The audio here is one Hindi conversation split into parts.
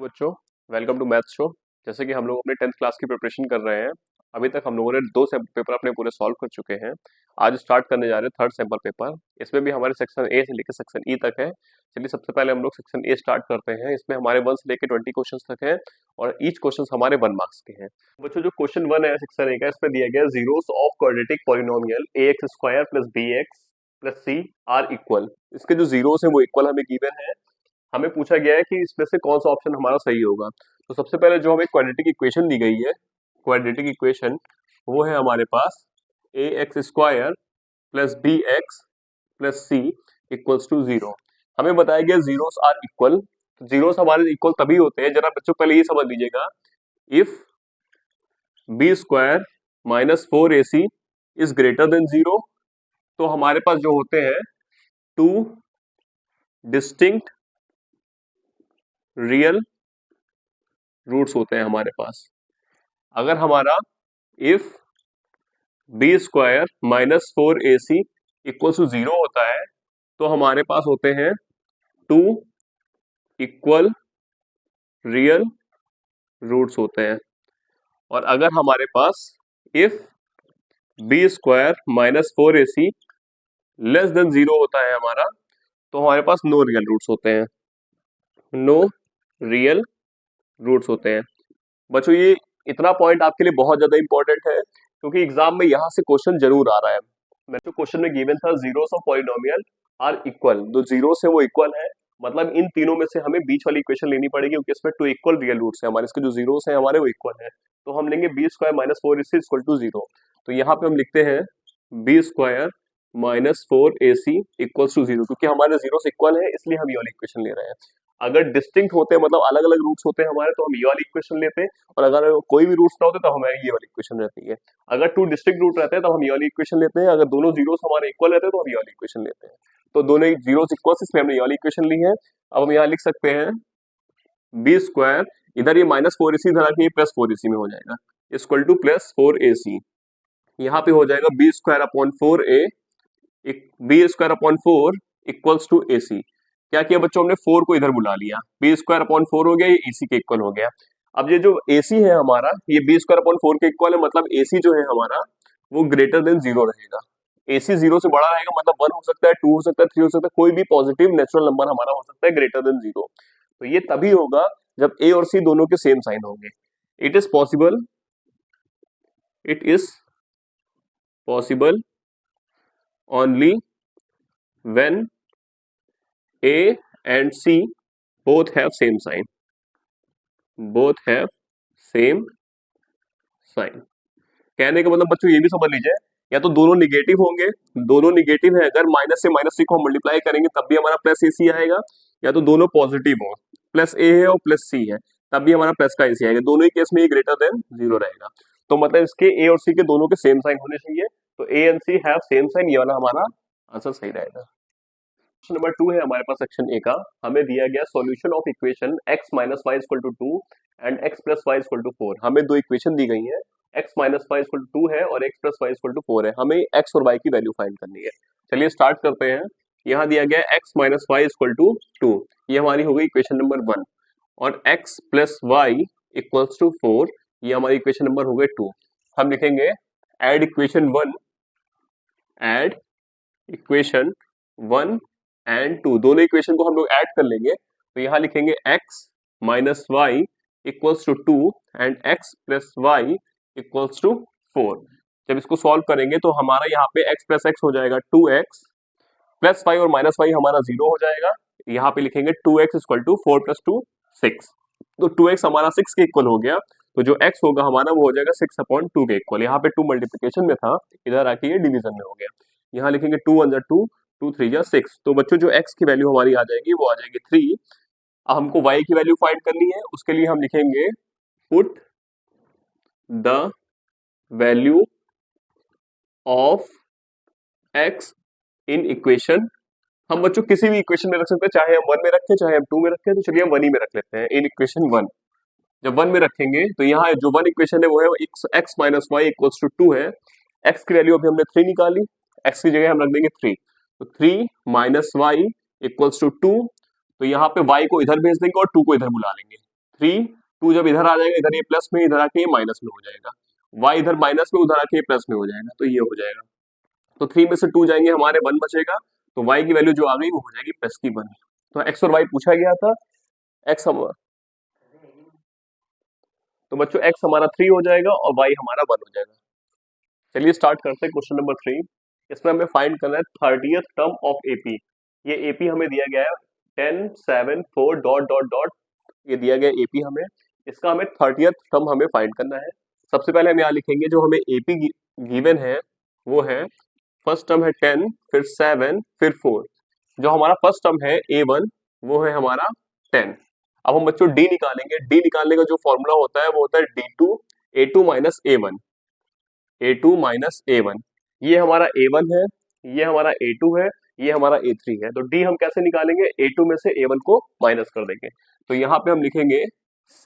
बच्चों, वेलकम टू मैथ शो। जैसे कि हम लोग अपने 10th क्लास की प्रिपरेशन कर रहे हैं। अभी तक हम लोगों ने दो पेपर अपने पूरे सॉल्व कर चुके हैं। आज स्टार्ट करने जा रहे हैं थर्ड सैंपल पेपर। इसमें भी हमारे सेक्शन ए से लेकर सेक्शन ई तक है। चलिए सबसे पहले हम लोग सेक्शन ए स्टार्ट करते हैं। इसमें हमारे 1 से लेकर 20 क्वेश्चन तक है और ईच क्वेश्चन हमारे 1 मार्क्स के हैं। बच्चों, जो क्वेश्चन 1 है सेक्शन ए का, इसमें दिया गया zeros of quadratic polynomial a x square plus b x plus c are equal. इसके जो जीरोस है वो इक्वल हमें गिवन है। हमें पूछा गया है कि इसमें से कौन सा ऑप्शन हमारा सही होगा। तो सबसे पहले जो हमें क्वाड्रेटिक इक्वेशन दी गई है, क्वाड्रेटिक इक्वेशन वो है हमारे पास a x square plus b x plus c equals to 0। हमें बताया गया जीरोस आर इक्वल। तो जीरोस हमारे इक्वल तभी होते हैं, जरा बच्चों पहले ये समझ लीजिएगा, if b square minus 4ac is greater than 0, तो हमारे पास जो होते हैं टू डिस्टिंक्ट रियल रूट्स होते हैं हमारे पास। अगर हमारा if b square minus 4ac equal to 0 होता है, तो हमारे पास होते हैं टू इक्वल रियल रूट्स होते हैं। और अगर हमारे पास if b square minus 4ac less than 0 होता है हमारा, तो हमारे पास नो रियल रूट्स होते हैं। नो रियल रूट्स होते हैं। बच्चों, ये इतना पॉइंट आपके लिए बहुत ज्यादा इंपॉर्टेंट है, क्योंकि एग्जाम में यहाँ से क्वेश्चन जरूर आ रहा है। मैं जो क्वेश्चन में गिवन था, zeros of polynomial are equal, जो जीरोस है वो इक्वल है, मतलब इन तीनों में से हमें बीच वाली इक्वेशन लेनी पड़ेगी, क्योंकि इसमें टू इक्वल रियल रूट्स है हमारे। इसके जो जीरोस है हमारे वो इक्वल है। तो हम लेंगे b square minus 4ac equal to 0। तो यहाँ पे हम लिखते हैं b square minus 4ac equal to 0, क्योंकि हमारे जीरोस इक्वल है, इसलिए हम ये वाली इक्वेशन ले रहे हैं। अगर डिस्टिंक्ट होते, मतलब अलग अलग रूट्स होते हैं हमारे, तो हम ये वाली इक्वेशन लेते हैं। और अगर कोई भी रूट्स ना होते तो हमारी ये वाली इक्वेशन रहती है। अगर टू डिस्टिंक्ट रूट रहते हैं तो हम ये वाली इक्वेशन लेते हैं। अगर दोनों जीरोस हमारे इक्वल रहते हैं तो हम ये वाली इक्वेशन लेते हैं। तो दोनों जीरोस इक्वल, इसलिए हमने ये वाली इक्वेशन ली है। अब हम यहाँ लिख सकते हैं बी स्क्वायर, इधर ये माइनस 4ac इधर आके ये प्लस 4ac में हो जाएगा, इक्वल टू प्लस 4ac। यहाँ पे हो जाएगा b square upon 4a, b square upon 4 equals to ac। क्या किया बच्चों, हमने 4 को इधर बुला लिया, बी स्क्वायर अपॉन 4 हो गया, ये ac के इक्वल हो गया। अब ये जो ac है हमारा, ये बी स्क्वायर अपॉन 4 के इक्वल है, मतलब ac जो है हमारा वो ग्रेटर देन 0 रहेगा। ac 0 से बड़ा रहेगा, मतलब 1 हो सकता है, 2 हो सकता है, 3 हो सकता है, कोई भी पॉजिटिव नेचुरल नंबर हमारा हो सकता है ग्रेटर देन 0। तो ये तभी होगा जब a और c दोनों के सेम साइन होंगे। It is possible, it is possible only when A and C both have same sign, both have same sign। कहने का मतलब बच्चों ये भी समझ लीजिए, या तो दोनों निगेटिव होंगे, दोनों निगेटिव है अगर माइनस से माइनस सी को हम मल्टीप्लाई करेंगे तब भी हमारा प्लस AC आएगा, या तो दोनों पॉजिटिव हो, प्लस A है और प्लस C है, तब भी हमारा प्लस का AC आएगा। दोनों ही केस में ये ग्रेटर देन 0 रहेगा। तो मतलब इसके A और C के दोनों के सेम साइन होने चाहिए। तो A and C have same sign, ये वाला हमारा आंसर सही रहेगा। क्वेश्चन नंबर 2 है हमारे पास सेक्शन ए का। हमें दिया गया solution of equation x minus y equal to 2 and x plus y equal to 4। हमें दो इक्वेशन दी गई है, x minus y equal to 2 है और x plus y equal to 4 है। हमें x और y की वैल्यू फाइंड करनी है। चलिए स्टार्ट करते हैं। यहाँ दिया गया है x minus y equal to 2, ये हमारी हो गई इक्वेशन नंबर 1, और x plus y equals to 4, ये हमारी इक्वेशन नंबर हो गई 2। हम लिखेंगे add equation 1, add equation 1 and 2, दोनों इक्वेशन को हम लोग ऐड कर लेंगे। तो यहाँ लिखेंगे x minus y equals to 2 and x plus y equals to 4। जब इसको सॉल्व करेंगे तो हमारा यहाँ पे x प्लस एक्स हो जाएगा 2x, प्लस वाई और माइनस वाई हमारा 0 हो जाएगा। यहाँ पे लिखेंगे 2x इक्वल टू 4 प्लस 2 6। तो 2x हमारा 6 के इक्वल हो गया, तो जो x होगा हमारा वो हो जाएगा 6 अपॉन 2 के इक्वल। यहाँ पे 2 मल्टीप्लिकेशन में था, इधर आके ये डिवीजन में हो गया। यहाँ लिखेंगे 2 1 2, 2 3 6। तो बच्चों जो x की वैल्यू हमारी आ जाएगी वो आ जाएगी 3। अब हमको y की वैल्यू फाइंड करनी है, उसके लिए हम लिखेंगे put the value of x in equation. हम बच्चों किसी भी इक्वेशन में रख सकते हैं, चाहे हम 1 में रखें चाहे हम 2 में रखें। तो चलिए हम 1 ही में रख लेते हैं, इन इक्वेशन 1। जब 1 में रखेंगे तो यहाँ जो 1 इक्वेशन है वो है x minus y equals to 2 है। x की वैल्यू अभी हमने 3 निकाली, x की जगह हम रख देंगे 3। तो 3 माइनस वाई इक्वल्स टू 2, तो यहाँ पे y को इधर भेज देंगे और 2 को इधर बुला लेंगे। 2 जब इधर आ जाएगा, इधर ये प्लस में, इधर आके ये माइनस में हो जाएगा, y इधर माइनस में, उधर आके ये प्लस में हो जाएगा, तो ये हो जाएगा। तो 3 में से 2 जाएंगे, हमारे 1 बचेगा, तो y की वैल्यू जो आ गई वो हो जाएगी प्लस की 1। तो x और y पूछा गया था, x हम, तो बच्चों x हमारा 3 हो जाएगा और y हमारा 1 हो जाएगा। चलिए स्टार्ट करते हैं क्वेश्चन नंबर 3। इसमें हमें फाइंड करना है 30th टर्म ऑफ एपी। ये एपी हमें दिया गया है 10 7 4 डॉट डॉट डॉट, ये दिया गया एपी हमें, इसका हमें 30th टर्म हमें फाइंड करना है। सबसे पहले हम यहाँ लिखेंगे जो हमें एपी गिवन है वो है, फर्स्ट टर्म है 10, फिर 7, फिर 4। जो हमारा फर्स्ट टर्म है A1 वो है हमारा 10। अब हम बच्चों डी निकालेंगे। डी निकालने का जो फॉर्मूला होता है वो होता है D2 A2 minus A1, A2 minus A1। ये हमारा A1 है, ये हमारा A2 है, ये हमारा A3 है। तो D हम कैसे निकालेंगे, A2 में से A1 को माइनस कर देंगे। तो यहाँ पे हम लिखेंगे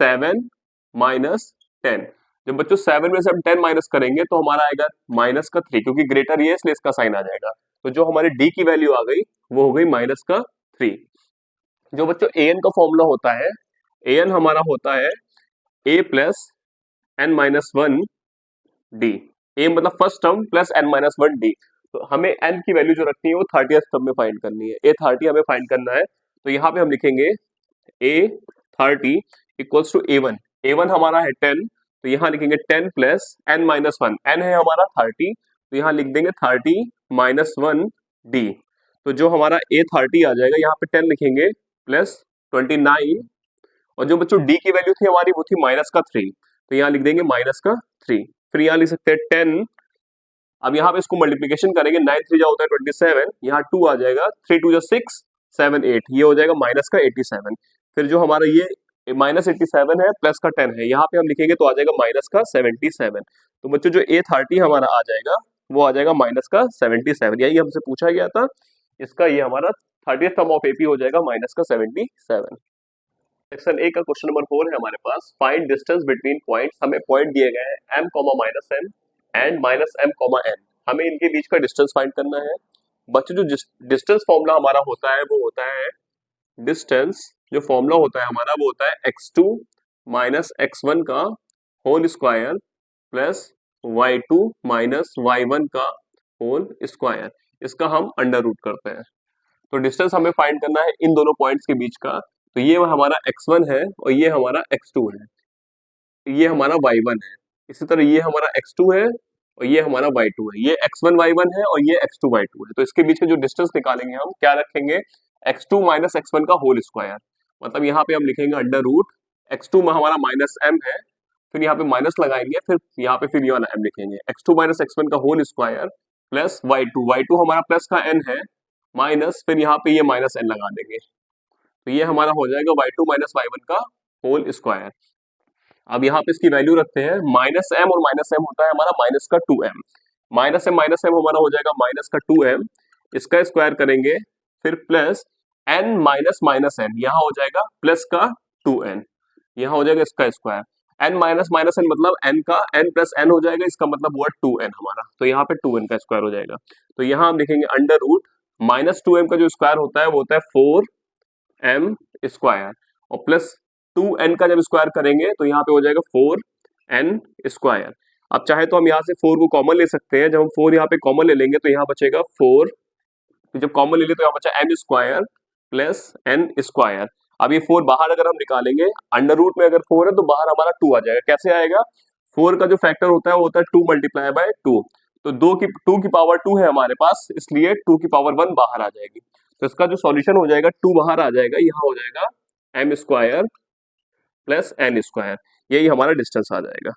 7 माइनस 10। जब बच्चों 7 में से हम 10 माइनस करेंगे तो हमारा आएगा माइनस का 3, क्योंकि ग्रेटर ये है इसलिए इसका साइन आ जाएगा। तो जो हमारी D की वैल्यू आ गई वो हो गई माइनस का 3। जो बच्चों AN का फॉर्मूला होता है, AN हमारा होता है A plus N minus 1 D। A मतलब first term plus N minus 1 D। तो हमें N की वैल्यू जो रखनी है वो 30th टर्म में फाइंड करनी है, A30 हमें फाइंड करना है। तो यहाँ पे हम लिखेंगे A30 equals to A1। A1 हमारा है 10, तो यहाँ लिखेंगे 10 प्लस N माइनस 1, N है हमारा 30, तो यहाँ लिख देंगे 30 माइनस 1 D। तो जो हमारा A30 आ जाएगा, यहाँ पे 10 लिखेंगे प्लस 29, और जो बच्चों D की वैल्यू थी हमारी वो थी माइनस का 3, तो यहाँ लिख देंगे माइनस का 3। फिर यहाँ लिख सकते हैं 10, अब यहाँ पे इसको मल्टीप्लीकेशन करेंगे, 9 3 जा होता है 27, यहाँ 2 आ जाएगा, 3 2 जा 6 7 8, ये हो जाएगा माइनस का 87। फिर जो हमारा ये माइनस 87 है प्लस का 10 है, यहाँ पे हम लिखेंगे तो आ जाएगा माइनस का 77। तो बच्चों जो A30 हमारा आ जाएगा वो आ जाएगा माइनस का 77, यही हमसे पूछा गया था। इसका ये हमारा 30th टर्म ऑफ एपी हो जाएगा माइनस का 77। सेक्शन ए का क्वेश्चन नंबर 4 है हमारे पास, फाइंड डिस्टेंस बिटवीन पॉइंट्स। हमें पॉइंट दिए गए हैं m minus m and minus m n। हमें इनके बीच का डिस्टेंस फाइंड करना है। बच्चों जो डिस्टेंस फॉर्मूला हमारा होता है वो होता है, डिस्टेंस जो फॉर्मूला होता है हमारा वो होता है x2 माइनस x1 का whole square plus y2 minus y1 का होल स्क्वायर। इसका हम अंडर रूट करते हैं। तो डिस्टेंस हमें फाइंड करना है इन दोनों पॉइंट्स के बीच का। तो ये हमारा x1 है और ये हमारा x2 है, ये हमारा y1 है। इसी तरह ये हमारा x2 है और ये हमारा y2 है, ये x1 y1 है और ये x2 y2 है। तो इसके बीच में जो डिस्टेंस निकालेंगे हम क्या रखेंगे, x2 माइनस x1 का होल स्क्वायर। मतलब यहाँ पे हम लिखेंगे अंडर रूट, x2 में हमारा माइनस m है, फिर यहाँ पे माइनस लगाएंगे, फिर यहाँ पे फिर ये वाला m लिखेंगे, x2 माइनस x1 का होल स्क्वायर प्लस y2 हमारा प्लस का n है, माइनस फिर यहाँ पे ये माइनस n लगा देंगे। तो ये हमारा हो जाएगा y2 माइनस y1 का होल स्क्वायर। अब यहाँ पे इसकी वैल्यू रखते हैं, माइनस m और माइनस m होता है हमारा माइनस का 2m, माइनस m हमारा हो जाएगा माइनस का 2m, इसका स्क्वायर करेंगे, फिर plus n minus minus n, यहाँ हो जाएगा प्लस का 2n, यहाँ हो जाएगा इसका square. n minus minus n मतलब n का n प्लस n हो जाएगा, इसका मतलब हुआ 2n हमारा, तो यहाँ पे 2n का स्क्वायर हो जाएगा। तो यहाँ हम लिखेंगे अंडर रूट माइनस 2m का जो स्क्वायर होता है वो होता है 4m स्क्वायर, और प्लस 2n का जब स्क्वायर करेंगे तो यहाँ पे हो जाएगा 4n स्क्वायर। अब चाहे तो हम यहाँ से 4 को कॉमन ले सकते हैं, जब हम 4 यहाँ पे कॉमन ले लेंगे तो यहाँ बचेगा 4, तो जब कॉमन ले ले तो यहाँ बचा m square plus n square. अब ये 4 बाहर अगर हम निकालेंगे, अंडर रूट में अगर 4 है तो बाहर हमारा 2 आ जाएगा। कैसे आएगा, 4 का जो फैक्टर होता है वो होता है 2 मल्टीप्लाई बाय 2, तो 2 की पावर 2 है हमारे पास, इसलिए 2 की पावर 1 बाहर आ जाएगी। तो इसका जो सॉल्यूशन हो जाएगा 2 बाहर आ जाएगा, यहाँ हो जाएगा m square plus n square, यही हमारा डिस्टेंस आ जाएगा।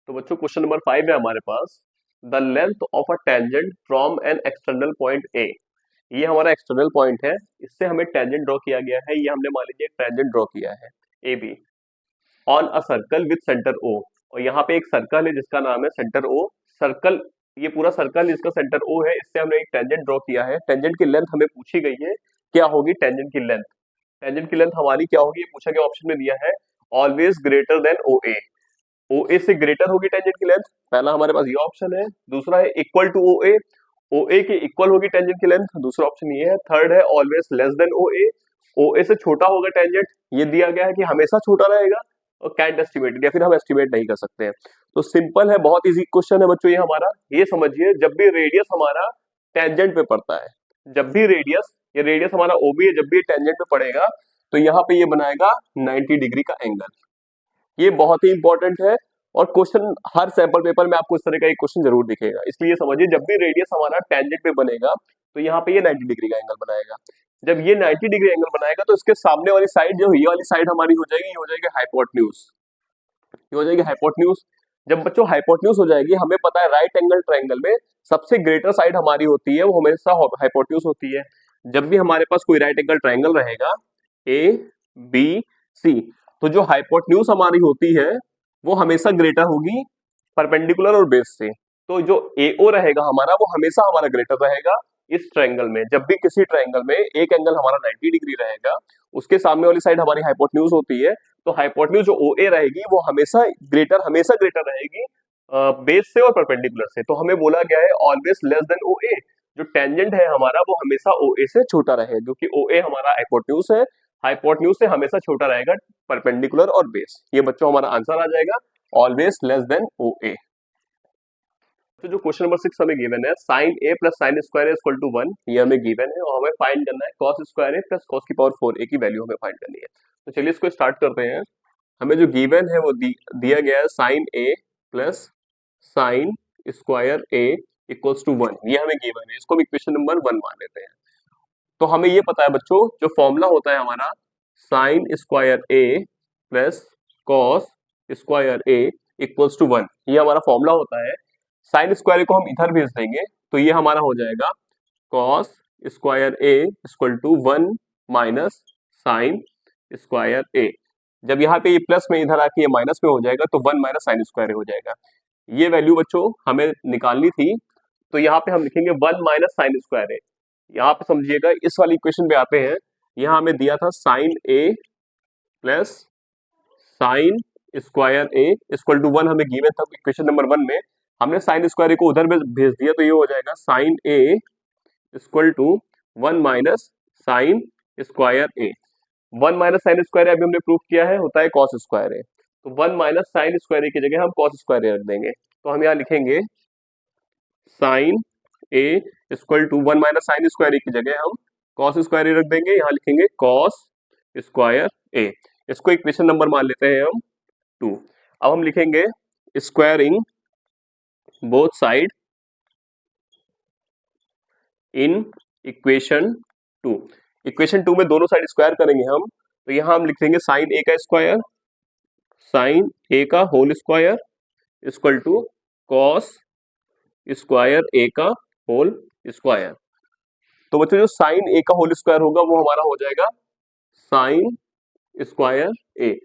तो बच्चों क्वेश्चन नंबर 5 है हमारे पास, the length of a tangent from an external point A. ये हमारा एक्सटर्नल पॉइंट है, इससे हमें टेंजेंट ड्रॉ किया गया है। ये हमने मान लीजिए एक टेंजेंट ड्रॉ किया है A B on a circle with centre O, और यहाँ पे एक सर्कल है जिसका नाम है सेंटर ओ। सर्कल, ये पूरा सर्कल जिसका सेंटर ओ है, इससे हमने एक टेंजेंट ड्रॉ किया है। टेंजेंट की लेंथ हमें पूछी गई है, क्या होगी टेंजेंट की लेंथ। टेंजेंट की लेंथ हमारी क्या होगी, ये पूछा गया, ऑप्शन में दिया है ऑलवेज ग्रेटर देन ओ ए। ओ ए से ग्रेटर होगी टेंजेंट की लेंथ, पहला हमारे पास ये ऑप्शन है। दूसरा है इक्वल टू ओ ए, ओ ए के इक्वल होगी टेंजेंट की लेंथ, दूसरा ऑप्शन ये है। थर्ड है ऑलवेज लेस देन ओ ए, ओ ए से छोटा होगा टेंजेंट, ये दिया गया है कि हमेशा छोटा रहेगा, और कैंट एस्टिमेटेड या फिर हम एस्टिमेट नहीं कर सकते हैं। तो सिंपल है, बहुत इजी क्वेश्चन है बच्चों ये हमारा। ये समझिए जब भी रेडियस हमारा टेंजेंट पे पड़ता है, जब भी रेडियस, ये रेडियस हमारा ओबी है, जब भी टेंजेंट पे पड़ेगा तो यहाँ पे ये बनाएगा 90 डिग्री का एंगल। ये बहुत ही इंपॉर्टेंट है, और क्वेश्चन हर सैंपल पेपर में आपको इस तरह का एक क्वेश्चन जरूर दिखेगा। इसलिए समझिए जब भी रेडियस हमारा टेंजेंट पे बनेगा तो यहाँ पे ये 90 डिग्री का एंगल बनाएगा। जब ये 90 डिग्री एंगल बनाएगा तो इसके सामने वाली साइड, जो ये वाली साइड हमारी हो जाएगी, ये हो जाएगी हाइपोटेन्यूज, ये हो जाएगी हाइपोटेन्यूज। जब बच्चों हाइपोटेन्यूज हो जाएगी, हमें पता है राइट एंगल ट्रायंगल में सबसे ग्रेटर साइड हमारी होती है वो हमेशा हाइपोटेन्यूज होती है। जब भी हमारे पास कोई राइट एंगल ट्रायंगल रहेगा ए बी सी, तो जो हाइपोटेन्यूज हमारी होती है वो हमेशा ग्रेटर होगी परपेंडिकुलर और बेस से। तो जो एओ रहेगा हमारा, वो हमेशा हमारा ग्रेटर रहेगा इस ट्रायंगल में। जब भी किसी ट्रायंगल में एक एंगल हमारा 90 डिग्री रहेगा, उसके सामने वाली साइड हमारी हाइपोटेन्यूज होती है, तो हाइपोटेन्यूज जो ओ ए रहेगी वो हमेशा ग्रेटर रहेगी बेस से और परपेंडिकुलर से। तो हमें बोला गया है ऑलवेज लेस देन ओ ए, जो टेंजेंट है हमारा वो हमेशा ओ ए से छोटा रहे, क्योंकि ओ ए हमारा हाइपोटेन्यूज है, हाइपोटेन्यूज से हमेशा छोटा रहेगा परपेंडिकुलर और बेस। ये बच्चों हमारा आंसर आ जाएगा always less than O A. तो जो क्वेश्चन नंबर 6 हमें गिवन है, sine A plus sine square equal to 1, ये हमें गिवन है, और हमें फाइंड करना है cos square A plus cos की पावर 4 ए की वैल्यू हमें फाइंड करनी है। तो चलिए इसको स्टार्ट करते हैं। हमें जो गिवन है वो दिया गया है sine A plus sine square A equals to 1, ये हमें गिवन है, इसको हम इक्वेशन नंबर 1 मान लेते हैं। तो हमें ये पता है बच्चों, जो फॉर्मूला होता है हमारा sine square A plus cos square A equals to 1, ये हमारा फॉर्मूला होता है। साइन स्क्वायर को हम इधर भेज देंगे तो ये हमारा हो जाएगा cos square A equal to 1 minus sine square A. जब यहाँ पे ये प्लस में इधर आके ये माइनस में हो जाएगा तो 1 माइनस साइन स्क्वायर हो जाएगा। ये वैल्यू बच्चों हमें निकालनी थी, तो यहाँ पे हम लिखेंगे 1 माइनस साइन स्क्वायर ए। यहाँ पे समझिएगा, इस वाली इक्वेशन पे आते हैं, यहाँ हमें दिया था sine A plus sine square A equal to 1 हमें गिवन था इक्वेशन नंबर 1 में। हमने साइन स्क्वायर को उधर भेज दिया, तो ये हो जाएगा sine A equal to 1 minus sine square A. 1 minus sine square अभी हमने प्रूव किया है होता है कॉस स्क्वायर ए, तो 1 माइनस साइन स्क्वायर ए की जगह हम कॉस स्क्वायर ए रख देंगे। तो हम यहाँ लिखेंगे sine A equal to 1 minus sine square A की जगह हम कॉस स्क्वायर ए रख देंगे, यहाँ लिखेंगे कॉस स्क्वायर ए। इसको इक्वेशन नंबर मान लेते हैं हम 2। अब हम लिखेंगे squaring both side in equation 2। Equation 2 में दोनों साइड स्क्वायर करेंगे हम, तो यहाँ हम लिख देंगे साइन ए का स्क्वायर, साइन ए का whole square equal to cos square A का होल स्क्वायर। तो बच्चों जो साइन ए का होल स्क्वायर होगा वो हमारा हो जाएगा साइन स्क्वायर ए,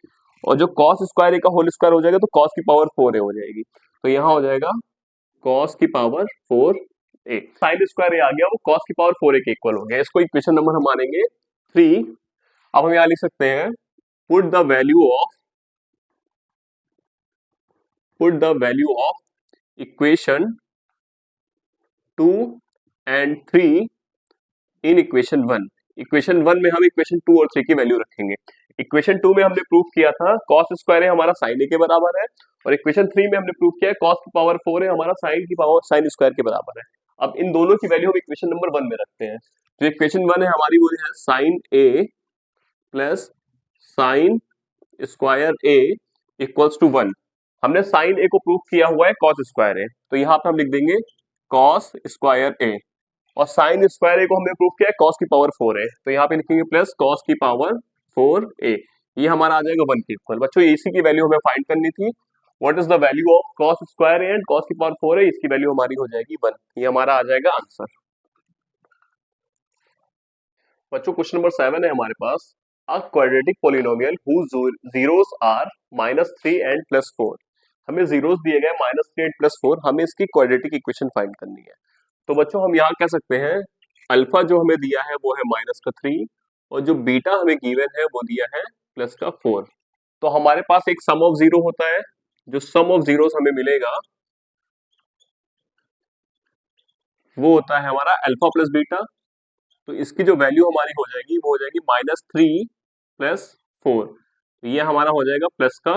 और जो कॉस स्क्वायर ए का होल स्क्वायर हो जाएगा तो कॉस की पावर 4 ए हो जाएगी। तो यहाँ हो जाएगा कॉस की पावर 4 ए। साइन स्क्वायर ए आ गया, वो कॉस की पावर 4 ए के इक्वल हो गया। इसको इक्वेशन नंबर हम मानेंगे 3। अब हम यहाँ लिख सकते हैं put the value of equation 2 and 3 in equation 1। Equation 1 में हम इक्वेशन 2 और 3 की वैल्यू रखेंगे। इक्वेशन 2 में हमने प्रूव किया था कॉस स्क्वायर है हमारा साइन ए के बराबर है, और इक्वेशन 3 में हमने प्रूव किया है कॉस की पावर 4 है हमारा साइन की पावर साइन स्क्वायर के बराबर है। अब इन दोनों की वैल्यू हम इक्वेशन नंबर 1 में रखते हैं। जो इक्वेशन 1 है हमारी वो है sine A plus sine square A equals to 1। हमने साइन ए को प्रूव किया हुआ है कॉस स्क्वायर ए, तो यहाँ पे हम लिख देंगे कॉस स्क्वायर ए, और साइन स्क्वायर ए को हमने प्रूव किया है कॉस की पावर 4 ए, तो यहाँ पे लिखेंगे प्लस कॉस की पावर 4 ए। ये हमारा आ जाएगा 1 के इक्वल। बच्चों इसी की वैल्यू हमें फाइंड करनी थी, what is the value of cos square A and cos की पावर 4 ए, इसकी वैल्यू हमारी हो जाएगी 1। ये हमारा आ जाएगा आंसर। बच्चों क्वेश्चन नंबर 7 है हमारे पास, a quadratic polynomial whose zeros are -3 and +4। हमें जीरोस दिए गए -3 and +4, हमें इसकी क्वाड्रेटिक इक्वेशन फाइंड करनी है। तो बच्चों हम यहाँ कह सकते हैं अल्फा जो हमें दिया है वो है -3, और जो बीटा हमें गिवन है वो दिया है +4। तो हमारे पास एक सम ऑफ जीरो होता है, जो सम ऑफ जीरोस हमें मिलेगा वो होता है हमारा अल्फा प्लस बीटा। तो इसकी जो वैल्यू हमारी हो जाएगी वो हो जाएगी -3 + 4, तो ये हमारा हो जाएगा प्लस का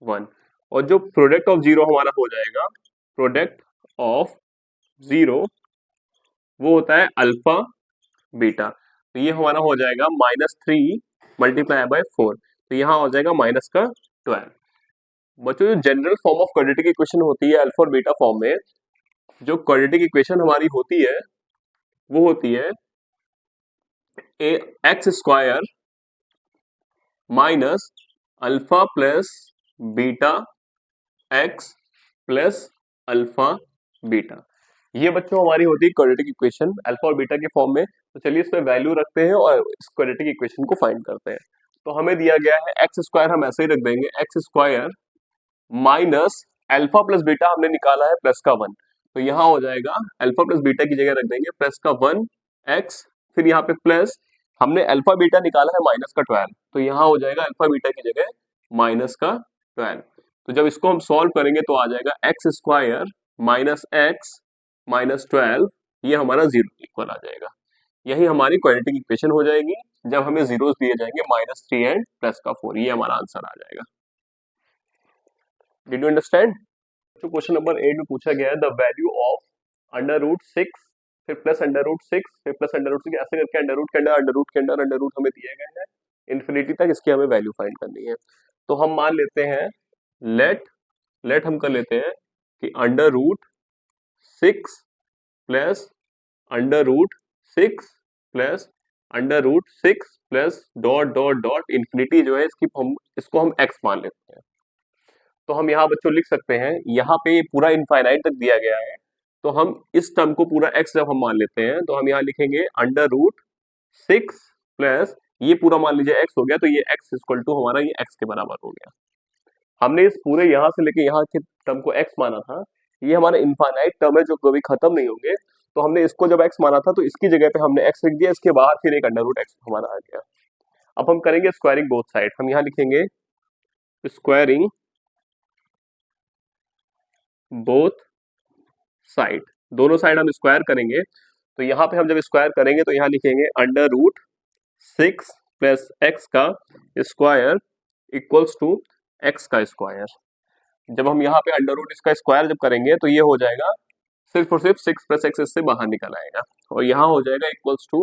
1। और जो प्रोडक्ट ऑफ जीरो हमारा हो जाएगा, प्रोडक्ट ऑफ जीरो वो होता है अल्फा बीटा, तो ये हमारा हो जाएगा -3 × 4, तो यहाँ हो जाएगा माइनस का 12। बच्चों जो general form of quadratic equation होती है अल्फा और बीटा फॉर्म में, जो क्वाड्रेटिक इक्वेशन हमारी होती है वो होती है x² minus alpha plus beta x plus alpha beta. ये बच्चों हमारी होती है क्वाड्रेटिक इक्वेशन अल्फा और बीटा के फॉर्म में। तो चलिए इसमें वैल्यू रखते हैं और इस क्वाड्रेटिक इक्वेशन को फाइंड करते हैं। तो हमें दिया गया है x², हम ऐसे ही रख देंगे x² minus alpha plus beta हमने निकाला है प्लस का 1, तो यहाँ हो जाएगा अल्फा प्लस बीटा की जगह रख देंगे प्लस का 1x, फिर यहाँ पे प्लस हमने अल्फा बीटा निकाला है माइनस का 12, तो यहाँ हो जाएगा अल्फा बीटा की जगह माइनस का 12। तो जब इसको हम सॉल्व करेंगे तो आ जाएगा x² माइनस x माइनस 12, ये हमारा 0 इक्वल आ जाएगा। यही हमारी क्वाड्रेटिक इक्वेशन हो जाएगी जब हमें जीरोस दिए जाएंगे -3 एंड प्लस का 4, ये हमारा आंसर आ जाएगा। Did you understand? तो क्वेश्चन नंबर 8 में पूछा गया है द वैल्यू ऑफ √6 फिर प्लस √6 फिर प्लस √6, ऐसे करके अंडर रूट के अंडर अंडर रूट हमें दिए गए हैं इन्फिनिटी तक, इसकी हमें वैल्यू फाइंड करनी है। तो हम मान लेते हैं लेट हम कर लेते हैं कि √6 plus √6 plus √6 plus dot dot dot infinity जो है इसको हम x मान लेते हैं। तो हम यहाँ बच्चों लिख सकते हैं, यहाँ पे पूरा इनफाइनाइट तक दिया गया है, तो हम इस टर्म को पूरा x जब हम मान लेते हैं तो हम यहाँ लिखेंगे √6 प्लस ये पूरा मान लीजिए x हो गया, तो ये x इक्वल टू हमारा ये x के बराबर हो गया। हमने इस पूरे यहाँ से लेके यहाँ के टर्म को x माना था, ये हमारा इनफाइनाइट टर्म है जो कभी खत्म नहीं होंगे, तो हमने इसको जब x माना था तो इसकी जगह पे हमने x लिख दिया, इसके बाहर फिर एक √x हमारा आ गया। अब हम करेंगे स्क्वायरिंग बोथ साइड, हम यहाँ लिखेंगे स्क्वायरिंग बोथ साइड, दोनों साइड हम स्क्वायर करेंगे, तो यहाँ पे हम जब स्क्वायर करेंगे तो यहाँ लिखेंगे √6 प्लस x का स्क्वायर इक्वल्स टू x का स्क्वायर। जब हम यहाँ पे अंडर रूट इसका स्क्वायर जब करेंगे तो ये हो जाएगा सिर्फ और सिर्फ 6 + x इससे बाहर निकल आएगा, और यहाँ हो जाएगा इक्वल्स टू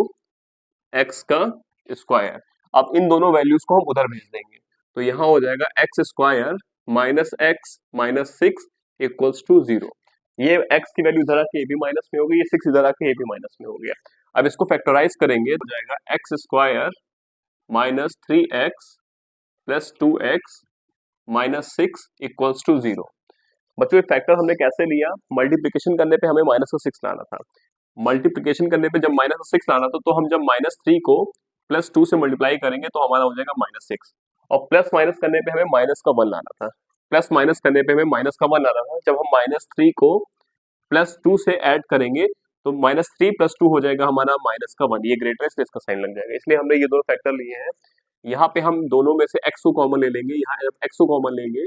x का स्क्वायर। अब इन दोनों वैल्यूज को हम उधर भेज देंगे, तो यहाँ हो जाएगा x² minus x minus 6 equals to 0। ये x की वैल्यू इधर आके a भी माइनस में हो गई, ये 6 इधर आके a भी माइनस में हो गया। अब इसको फैक्टराइज करेंगे तो जाएगा x² minus 3x plus 2x minus 6 equals to 0। बच्चों ये फैक्टर हमने कैसे लिया, मल्टीप्लीकेशन करने पे हमें -6 लाना था, मल्टीप्लीकेशन करने पे जब -6 लाना था तो हम जब -3 को +2 से मल्टीप्लाई करेंगे तो हमारा हो जाएगा -6, और प्लस माइनस करने पे हमें माइनस का 1 लाना था, प्लस माइनस करने पे हमें माइनस का 1 लाना था। जब हम -3 को +2 से ऐड करेंगे तो -3 + 2 हो जाएगा हमारा माइनस का 1, ये ग्रेटर है इसलिए इसका साइन लग जाएगा, इसलिए हमने ये दोनों फैक्टर लिए हैं। यहाँ पे हम दोनों में से x को कॉमन ले लेंगे, यहाँ जब x को कॉमन लेंगे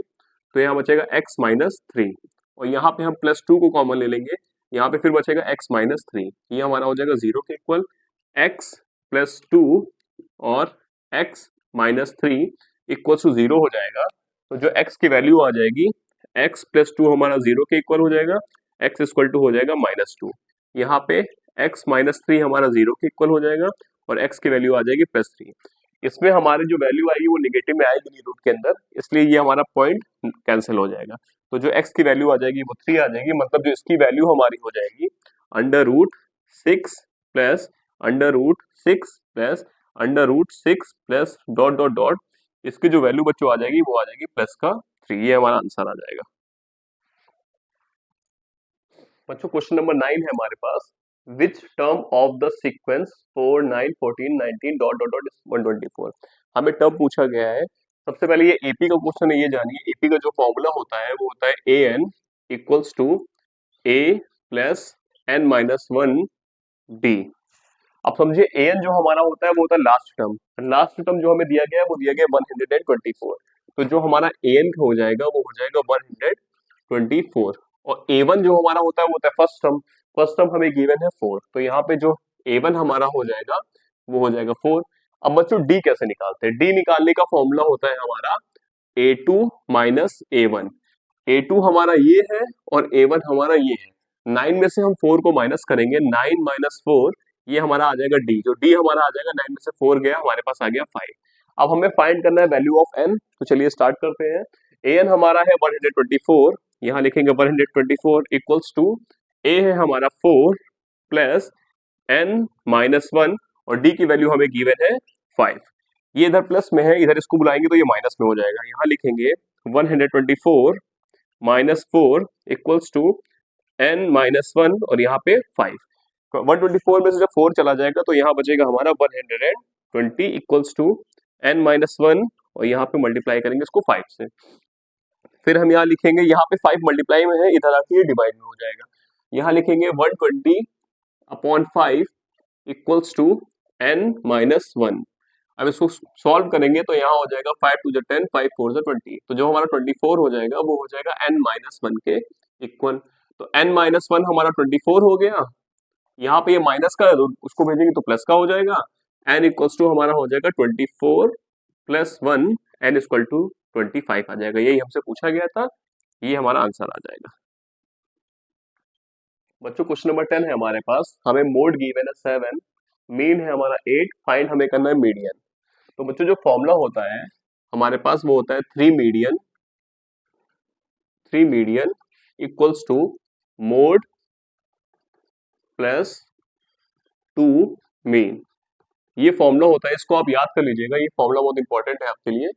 तो यहाँ बचेगा x माइनस 3, और यहाँ पे हम +2 को कॉमन ले लेंगे, यहाँ पे फिर बचेगा x माइनस 3, ये हमारा हो जाएगा 0 के इक्वल। x प्लस 2 और x माइनस 3 इक्वल टू 0 हो जाएगा, तो जो x की वैल्यू आ जाएगी x प्लस 2 हमारा 0 के इक्वल हो जाएगा, x इक्वल टू हो जाएगा -2, यहाँ पे x माइनस 3 हमारा 0 के इक्वल हो जाएगा और x की वैल्यू आ जाएगी +3। इसमें हमारी जो वैल्यू आएगी वो निगेटिव में आएगी रूट के अंदर, इसलिए ये हमारा पॉइंट कैंसिल हो जाएगा, तो जो x की वैल्यू आ जाएगी वो 3 आ जाएगी, मतलब जो इसकी वैल्यू हमारी हो जाएगी √6 plus √6 plus √6 plus dot dot dot, इसकी जो वैल्यू बच्चों आ जाएगी वो आ जाएगी प्लस का 3, ये हमारा आंसर आ जाएगा। बच्चों क्वेश्चन नंबर 9 है हमारे पास, which term of the sequence 4 9 14 19 dot dot dot 124, हमें टर्म पूछा गया है। सबसे पहले ये एपी का क्वेश्चन है, ये जानिए एपी का जो फॉर्मूला होता है वो होता है an equals to a plus n minus 1 b। अब समझिए an जो हमारा होता है वो होता है लास्ट टर्म जो हमें दिया गया है वो दिया गया 124, तो जो हमारा an हो जाएगा वो हो जाएगा 124, और a1 जो हमारा होता है वो होता है फर्स्ट टर्म हमें गिवन है 4, तो यहाँ पे जो A1 हमारा हो जाएगा, वो हो जाएगा 4। अब बच्चों डी कैसे निकालते हैं? डी निकालने का फॉर्मूला होता है हमारा A2 माइनस A1। A2 हमारा ये है और A1 हमारा ये है। 9 में से हम 4 को माइनस करेंगे, 9 माइनस 4, ये हमारा आ जाएगा डी। जो डी हमारा आ जाएगा, 9 में से 4 गया, हमारे पास आ गया 5। अब हमें फाइंड करना है वैल्यू ऑफ n, तो चलिए स्टार्ट करते हैं। an हमारा है 124, यहाँ लिखेंगे 124 इक्वल्स टू a है हमारा 4 प्लस n माइनस 1 और d की वैल्यू हमें गिवन है 5। ये इधर प्लस में है, इधर इसको बुलाएंगे तो ये माइनस में हो जाएगा। यहाँ लिखेंगे 124 minus 4 equals to n minus 1 और यहाँ पे 5। 124 में से जब 4 चला जाएगा तो यहाँ बचेगा हमारा 120 इक्वल्स टू n माइनस 1 और यहाँ पे मल्टीप्लाई करेंगे इसको 5 से। फिर हम यहाँ लिखेंगे, यहाँ पे 5 मल्टीप्लाई में है, इधर आके ये डिवाइड में हो जाएगा। यहाँ लिखेंगे 120 upon 5 equals to n minus 1। अब इसको सॉल्व करेंगे तो यहाँ हो जाएगा 5 टू 10, 5 4 20। तो जो हमारा 24 हो जाएगा वो हो जाएगा n माइनस 1 के इक्वल। तो n माइनस 1 हमारा 24 हो गया, यहाँ पे ये माइनस का है तो उसको भेजेंगे तो प्लस का हो जाएगा। n इक्वल्स टू हमारा हो जाएगा 24 प्लस 1, n इक्वल टू 25 आ जाएगा। यही हमसे पूछा गया था, ये हमारा आंसर आ जाएगा। बच्चों क्वेश्चन नंबर 10 है हमारे पास, हमें मोड गिवन है 7, मीन है हमारा 8, फाइंड हमें करना है मीडियन। तो बच्चों जो फॉर्मूला होता है हमारे पास वो होता है 3 median equals to mode plus 2 mean. ये फॉर्मूला होता है, इसको आप याद कर लीजिएगा, ये फॉर्मूला बहुत इंपॉर्टेंट है आपके लिए।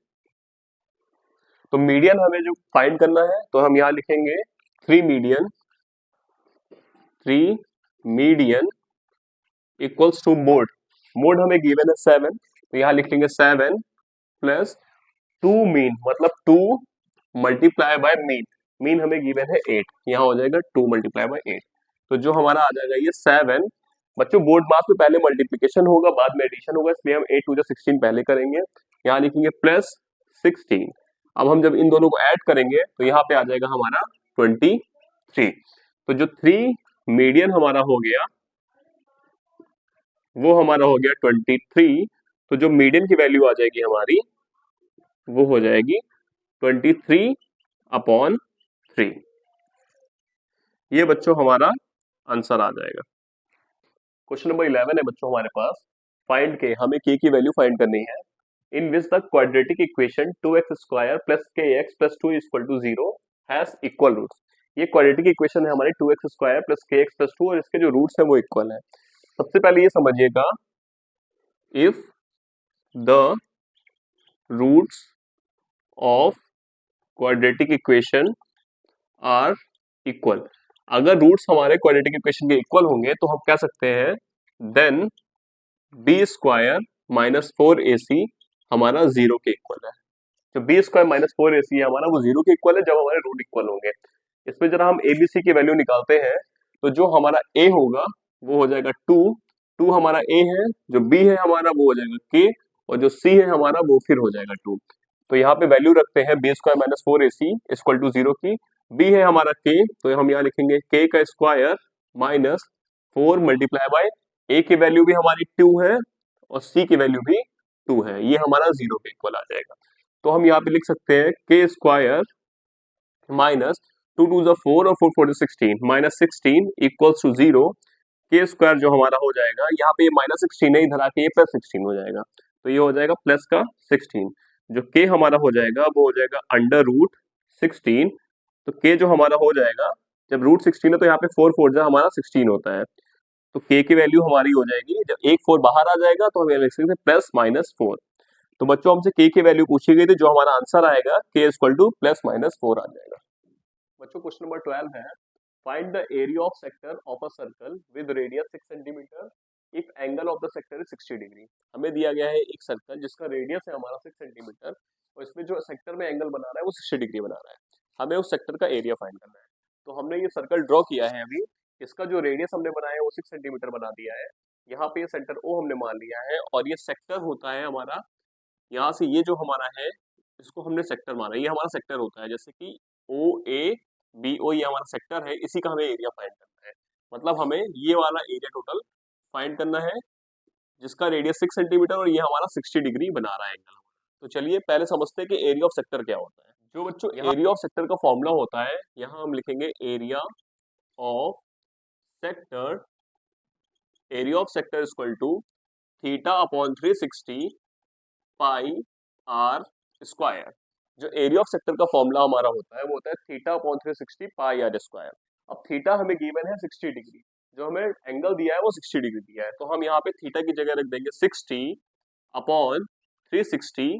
तो मीडियन हमें जो फाइंड करना है तो हम यहाँ लिखेंगे 3 median equals to mode. Mode हमें गिवन है 7, तो यहाँ लिख लेंगे 7 प्लस 2 मीन, मतलब 2 मल्टीप्लाई बाय मीन। मीन हमें गिवन है 8, यहाँ हो जाएगा 2 मल्टीप्लाई बाय 8। तो जो हमारा आ जाएगा ये 7। बच्चों बोर्ड मास में पहले मल्टीप्लिकेशन होगा बाद में एडिशन होगा, इसलिए हम 8 टू 16 पहले करेंगे। यहाँ लिखेंगे प्लस 16। अब हम जब इन दोनों को ऐड करेंगे तो यहाँ पे आ जाएगा हमारा 23। तो जो 3 मीडियन हमारा हो गया वो हमारा हो गया 23। तो जो मीडियन की वैल्यू आ जाएगी हमारी वो हो जाएगी 23 अपॉन 3। ये बच्चों हमारा आंसर आ जाएगा। क्वेश्चन नंबर 11 है बच्चों हमारे पास, फाइंड के, हमें के की वैल्यू फाइंड करनी है। In which the quadratic equation 2x square plus kx plus 2 equal to 0 has equal roots. ये क्वाड्रेटिक इक्वेशन है हमारी 2x square plus kx plus 2 और इसके जो रूट्स है वो इक्वल है। सबसे पहले ये समझिएगा, if the roots of quadratic equation are equal, अगर रूट्स हमारे क्वाड्रेटिक इक्वेशन के इक्वल होंगे तो हम कह सकते हैं then B square minus 4ac हमारा 0 के इक्वल है। जो बी स्क्वायर माइनस 4ac है हमारा वो 0 के इक्वल है जब हमारे रूट इक्वल होंगे। इसमें जरा हम एबीसी की वैल्यू निकालते हैं तो जो हमारा a होगा वो हो जाएगा 2 हमारा a है, जो b है हमारा वो हो जाएगा k और जो c है हमारा वो फिर हो जाएगा 2। तो यहाँ पे वैल्यू रखते हैं b square minus 4ac equal to 0 की। b है हमारा k, तो हम यहाँ लिखेंगे k का square minus 4 multiply bye a की वैल्यू भी हमारी 2 है और c की वैल्यू भी 2 है, ये हमारा 0 के इक्वल आ जाएगा। तो हम यहाँ पे लिख सकते हैं k स्क्वायर माइनस 2 टू 4 और 4 4 16 माइनस 16 इक्वल्स टू 0। के स्क्वायर जो हमारा हो जाएगा, यहाँ पे ये माइनस 16 है, इधर आके ये प्लस 16 हो जाएगा, तो ये हो जाएगा प्लस का 16। जो के हमारा हो जाएगा वो हो जाएगा अंडर रूट 16। तो के जो हमारा हो जाएगा, जब रूट 16 है तो यहाँ पे 4 4 जा हमारा 16 होता है, तो के की वैल्यू हमारी हो जाएगी, जब एक 4 बाहर आ जाएगा तो हम लिख सकते हैं प्लस माइनस 4। तो बच्चों हमसे के की वैल्यू पूछी गई थी, जो हमारा आंसर आएगा के इक्वल टू प्लस माइनस 4 आ जाएगा। बच्चों क्वेश्चन नंबर 12 है, find the area of sector of a circle with radius 6 centimetre if angle of the sector is 60 degree. हमें दिया गया है एक सर्कल जिसका रेडियस है हमारा 6 सेंटीमीटर और इसमें जो सेक्टर में एंगल बना रहा है वो 60 डिग्री बना रहा है। हमें उस सेक्टर का एरिया फाइंड करना है। तो हमने ये सर्कल ड्रॉ किया है अभी, इसका जो रेडियस हमने बनाया है वो 6 सेंटीमीटर बना दिया है। यहाँ पे ये सेंटर ओ हमने मान लिया है और ये सेक्टर होता है हमारा, यहाँ से ये जो हमारा है इसको हमने सेक्टर माना, ये हमारा सेक्टर होता है, जैसे कि ओ ए बी ओ ये हमारा सेक्टर है, इसी का हमें एरिया फाइंड करना है। मतलब हमें ये वाला एरिया टोटल फाइंड करना है जिसका रेडियस 6 सेंटीमीटर और ये हमारा 60 डिग्री बना रहा है एंगल। तो चलिए पहले समझते हैं कि एरिया ऑफ सेक्टर क्या होता है। जो बच्चों एरिया ऑफ सेक्टर का फॉर्मूला होता है, यहाँ हम लिखेंगे area of sector, area of sector equal to theta upon 360 pi r square. जो एरिया ऑफ सेक्टर का फॉर्मूला हमारा होता है वो होता है theta upon 360 pi r square. अब थीटा हमें गिवन है 60 डिग्री, जो हमें एंगल दिया है वो 60 डिग्री दिया है, तो हम यहाँ पे थीटा की जगह रख देंगे 60 अपॉन 360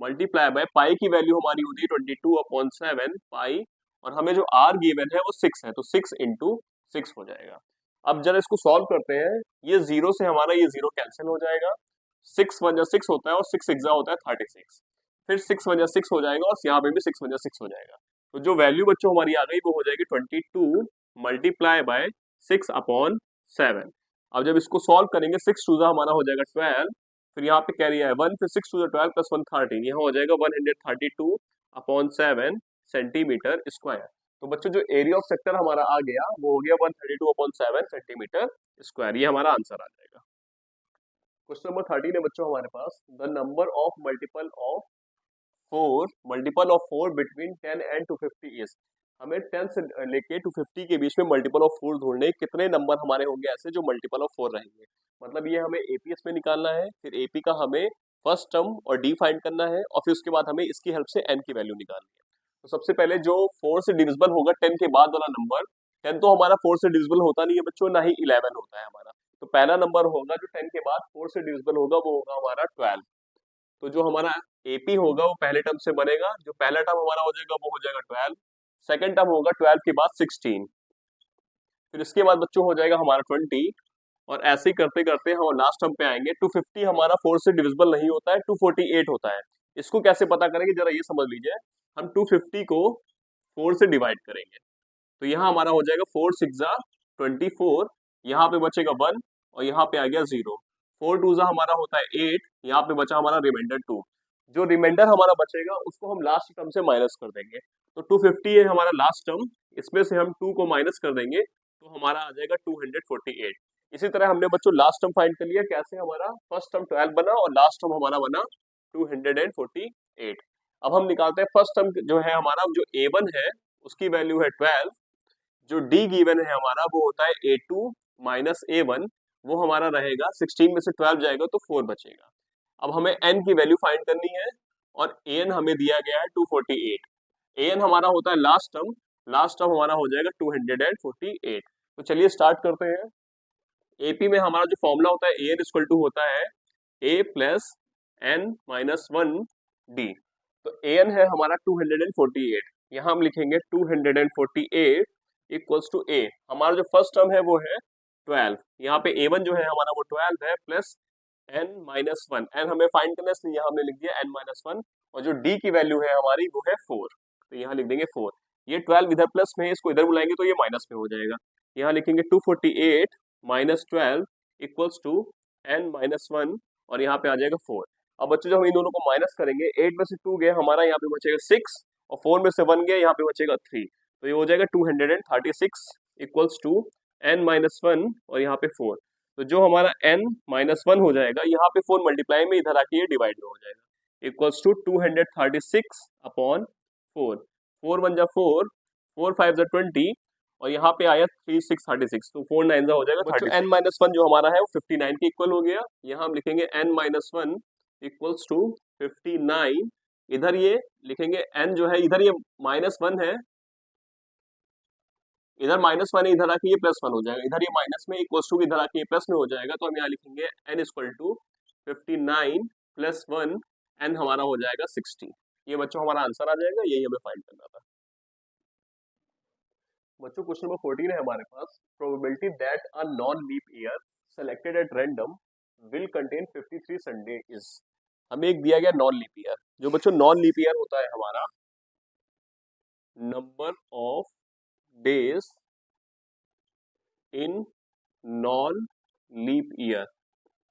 मल्टीप्लाई बाय पाई की वैल्यू हमारी होती है 22/7 पाई, और हमें जो आर गिवन है वो 6 है, तो 6 इंटू 6 हो जाएगा। अब जरा इसको सॉल्व करते हैं, ये जीरो से हमारा ये जीरो कैंसिल हो जाएगा, 6 वन जा 6 होता है और 6 6 होता है 36, फिर 6 वन जा 6 हो जाएगा और यहाँ पे भी 6 वन जा 6 हो जाएगा। तो जो वैल्यू बच्चों हमारी आ गई वो हो जाएगी 22 मल्टीप्लाई बाय 6/7। अब जब इसको सॉल्व करेंगे 6 टू जा हमारा हो जाएगा 12, फिर यहाँ पे कैरी है 1, फिर 6 टू जा 12 प्लस 1 13, यहाँ हो जाएगा 132/7 सेंटीमीटर स्क्वायर। तो बच्चों जो एरिया ऑफ सेक्टर हमारा आ गया वो हो गया 132/7 सेंटीमीटर स्क्वायर, ये हमारा आंसर आ जाएगा। क्वेश्चन नंबर 13 है बच्चों हमारे पास, the number of multiple of 4 between 10 and 250 is. हमें 10 से लेके 250 के बीच में मल्टीपल ऑफ 4 ढूंढने, कितने नंबर हमारे होंगे ऐसे जो मल्टीपल ऑफ 4 रहेंगे। मतलब ये हमें एपीएस में निकालना है, फिर एपी का हमें फर्स्ट टर्म और डी फाइंड करना है, और फिर उसके बाद हमें इसकी हेल्प से एन की वैल्यू निकालनी है। तो सबसे पहले जो 4 से डिविजिबल होगा 10 के बाद वाला नंबर, 10 तो हमारा 4 से डिविजिबल होता नहीं है बच्चों, ना ही 11 होता है हमारा, तो पहला नंबर होगा जो 10 के बाद 4 से डिविजिबल होगा वो होगा हमारा 12। तो जो हमारा एपी होगा वो पहले टर्म से बनेगा, जो पहला टर्म हमारा हो जाएगा वो हो जाएगा 12, सेकंड टर्म होगा 12 के बाद 16, फिर इसके बाद बच्चों हो जाएगा हमारा 20, और ऐसे ही करते करते हम लास्ट टर्म पे आएंगे। 250 हमारा 4 से डिविजिबल नहीं होता है, 248 होता है। इसको कैसे पता करेंगे जरा ये समझ लीजिए, हम 250 को 4 से डिवाइड करेंगे, तो यहाँ हमारा हो जाएगा 4 6 जा 24, यहाँ पे बचेगा 1 और यहाँ पे आ गया 0, 4 2 जा हमारा होता है 8, यहाँ पे बचा हमारा रिमाइंडर 2। जो रिमाइंडर हमारा बचेगा उसको हम लास्ट टर्म से माइनस कर देंगे, तो 250 है हमारा लास्ट टर्म, इसमें से हम 2 को माइनस कर देंगे तो हमारा आ जाएगा 248। इसी तरह हमने बच्चों लास्ट टर्म फाइंड कर लिया, कैसे हमारा फर्स्ट टर्म 12 बना और लास्ट टर्म हमारा बना 248। अब हम निकालते हैं फर्स्ट टर्म जो है हमारा, जो a1 है उसकी वैल्यू है 12, जो डी गिवन है हमारा वो होता है a2 माइनस a1, वो हमारा रहेगा 16 में से 12 जाएगा तो 4 बचेगा। अब हमें n की वैल्यू फाइंड करनी है, और an हमें दिया गया है 248, an हमारा होता है लास्ट टर्म हमारा हो जाएगा 248। तो चलिए स्टार्ट करते हैं। एपी में हमारा जो फॉर्मूला होता है an इक्वल टू होता है a plus n minus 1 D. तो an है हमारा 248, यहाँ हम लिखेंगे 248 इक्वल्स टू a, हमारा जो फर्स्ट टर्म है वो है 12, यहाँ पे a1 जो है हमारा वो 12 है, प्लस n माइनस 1, n हमें फाइंड करना है इसलिए यहाँ हमने लिख दिया n माइनस 1, और जो d की वैल्यू है हमारी वो है 4, तो यहाँ लिख देंगे 4। ये 12 इधर प्लस में है, इसको इधर बुलाएंगे तो ये माइनस में हो जाएगा, यहाँ लिखेंगे 248 minus 12 equals to n minus 1, और यहाँ पे आ जाएगा 4। अब बच्चों जब हम इन दोनों को माइनस करेंगे, 8 में से 2 गया हमारा, यहाँ पे बचेगा 6, और 4 में से 1 गया, यहाँ पे बचेगा 3, तो ये हो जाएगा 236 इक्वल्स टू n माइनस 1 और यहाँ पे 4। तो जो हमारा n माइनस 1 हो जाएगा, यहाँ पे 4 मल्टीप्लाई में इधर आके ये डिवाइड में हो जाएगा, इक्वल्स टू 236 अपॉन 4, 4 1 जा 4, 4 5 जा 20, और यहाँ पे आया 3 6 36, तो 4 9 जा हो जाएगा 30। n माइनस 1 जो हमारा है वो 59 के इक्वल हो गया, यहाँ हम लिखेंगे n माइनस 1 इक्वल्स टू 59, इधर ये लिखेंगे n जो है, इधर ये माइनस 1 है, इधर माइनस 1 है, इधर आके ये प्लस 1 हो जाएगा, इधर ये माइनस में इक्वल्स टू इधर आके ये प्लस में हो जाएगा, तो हम यहाँ लिखेंगे n equal to 59 plus 1, n हमारा हो जाएगा 60। ये बच्चों हमारा आंसर आ जाएगा, यही हमें फाइंड करना था। बच्चों क्वेश्चन नंबर 14 है हमारे पास, probability that a non leap year selected at random will contain 53 Sunday is. हमें एक दिया गया नॉन लीप ईयर, जो बच्चों नॉन लीप ईयर होता है हमारा number of days in non leap year.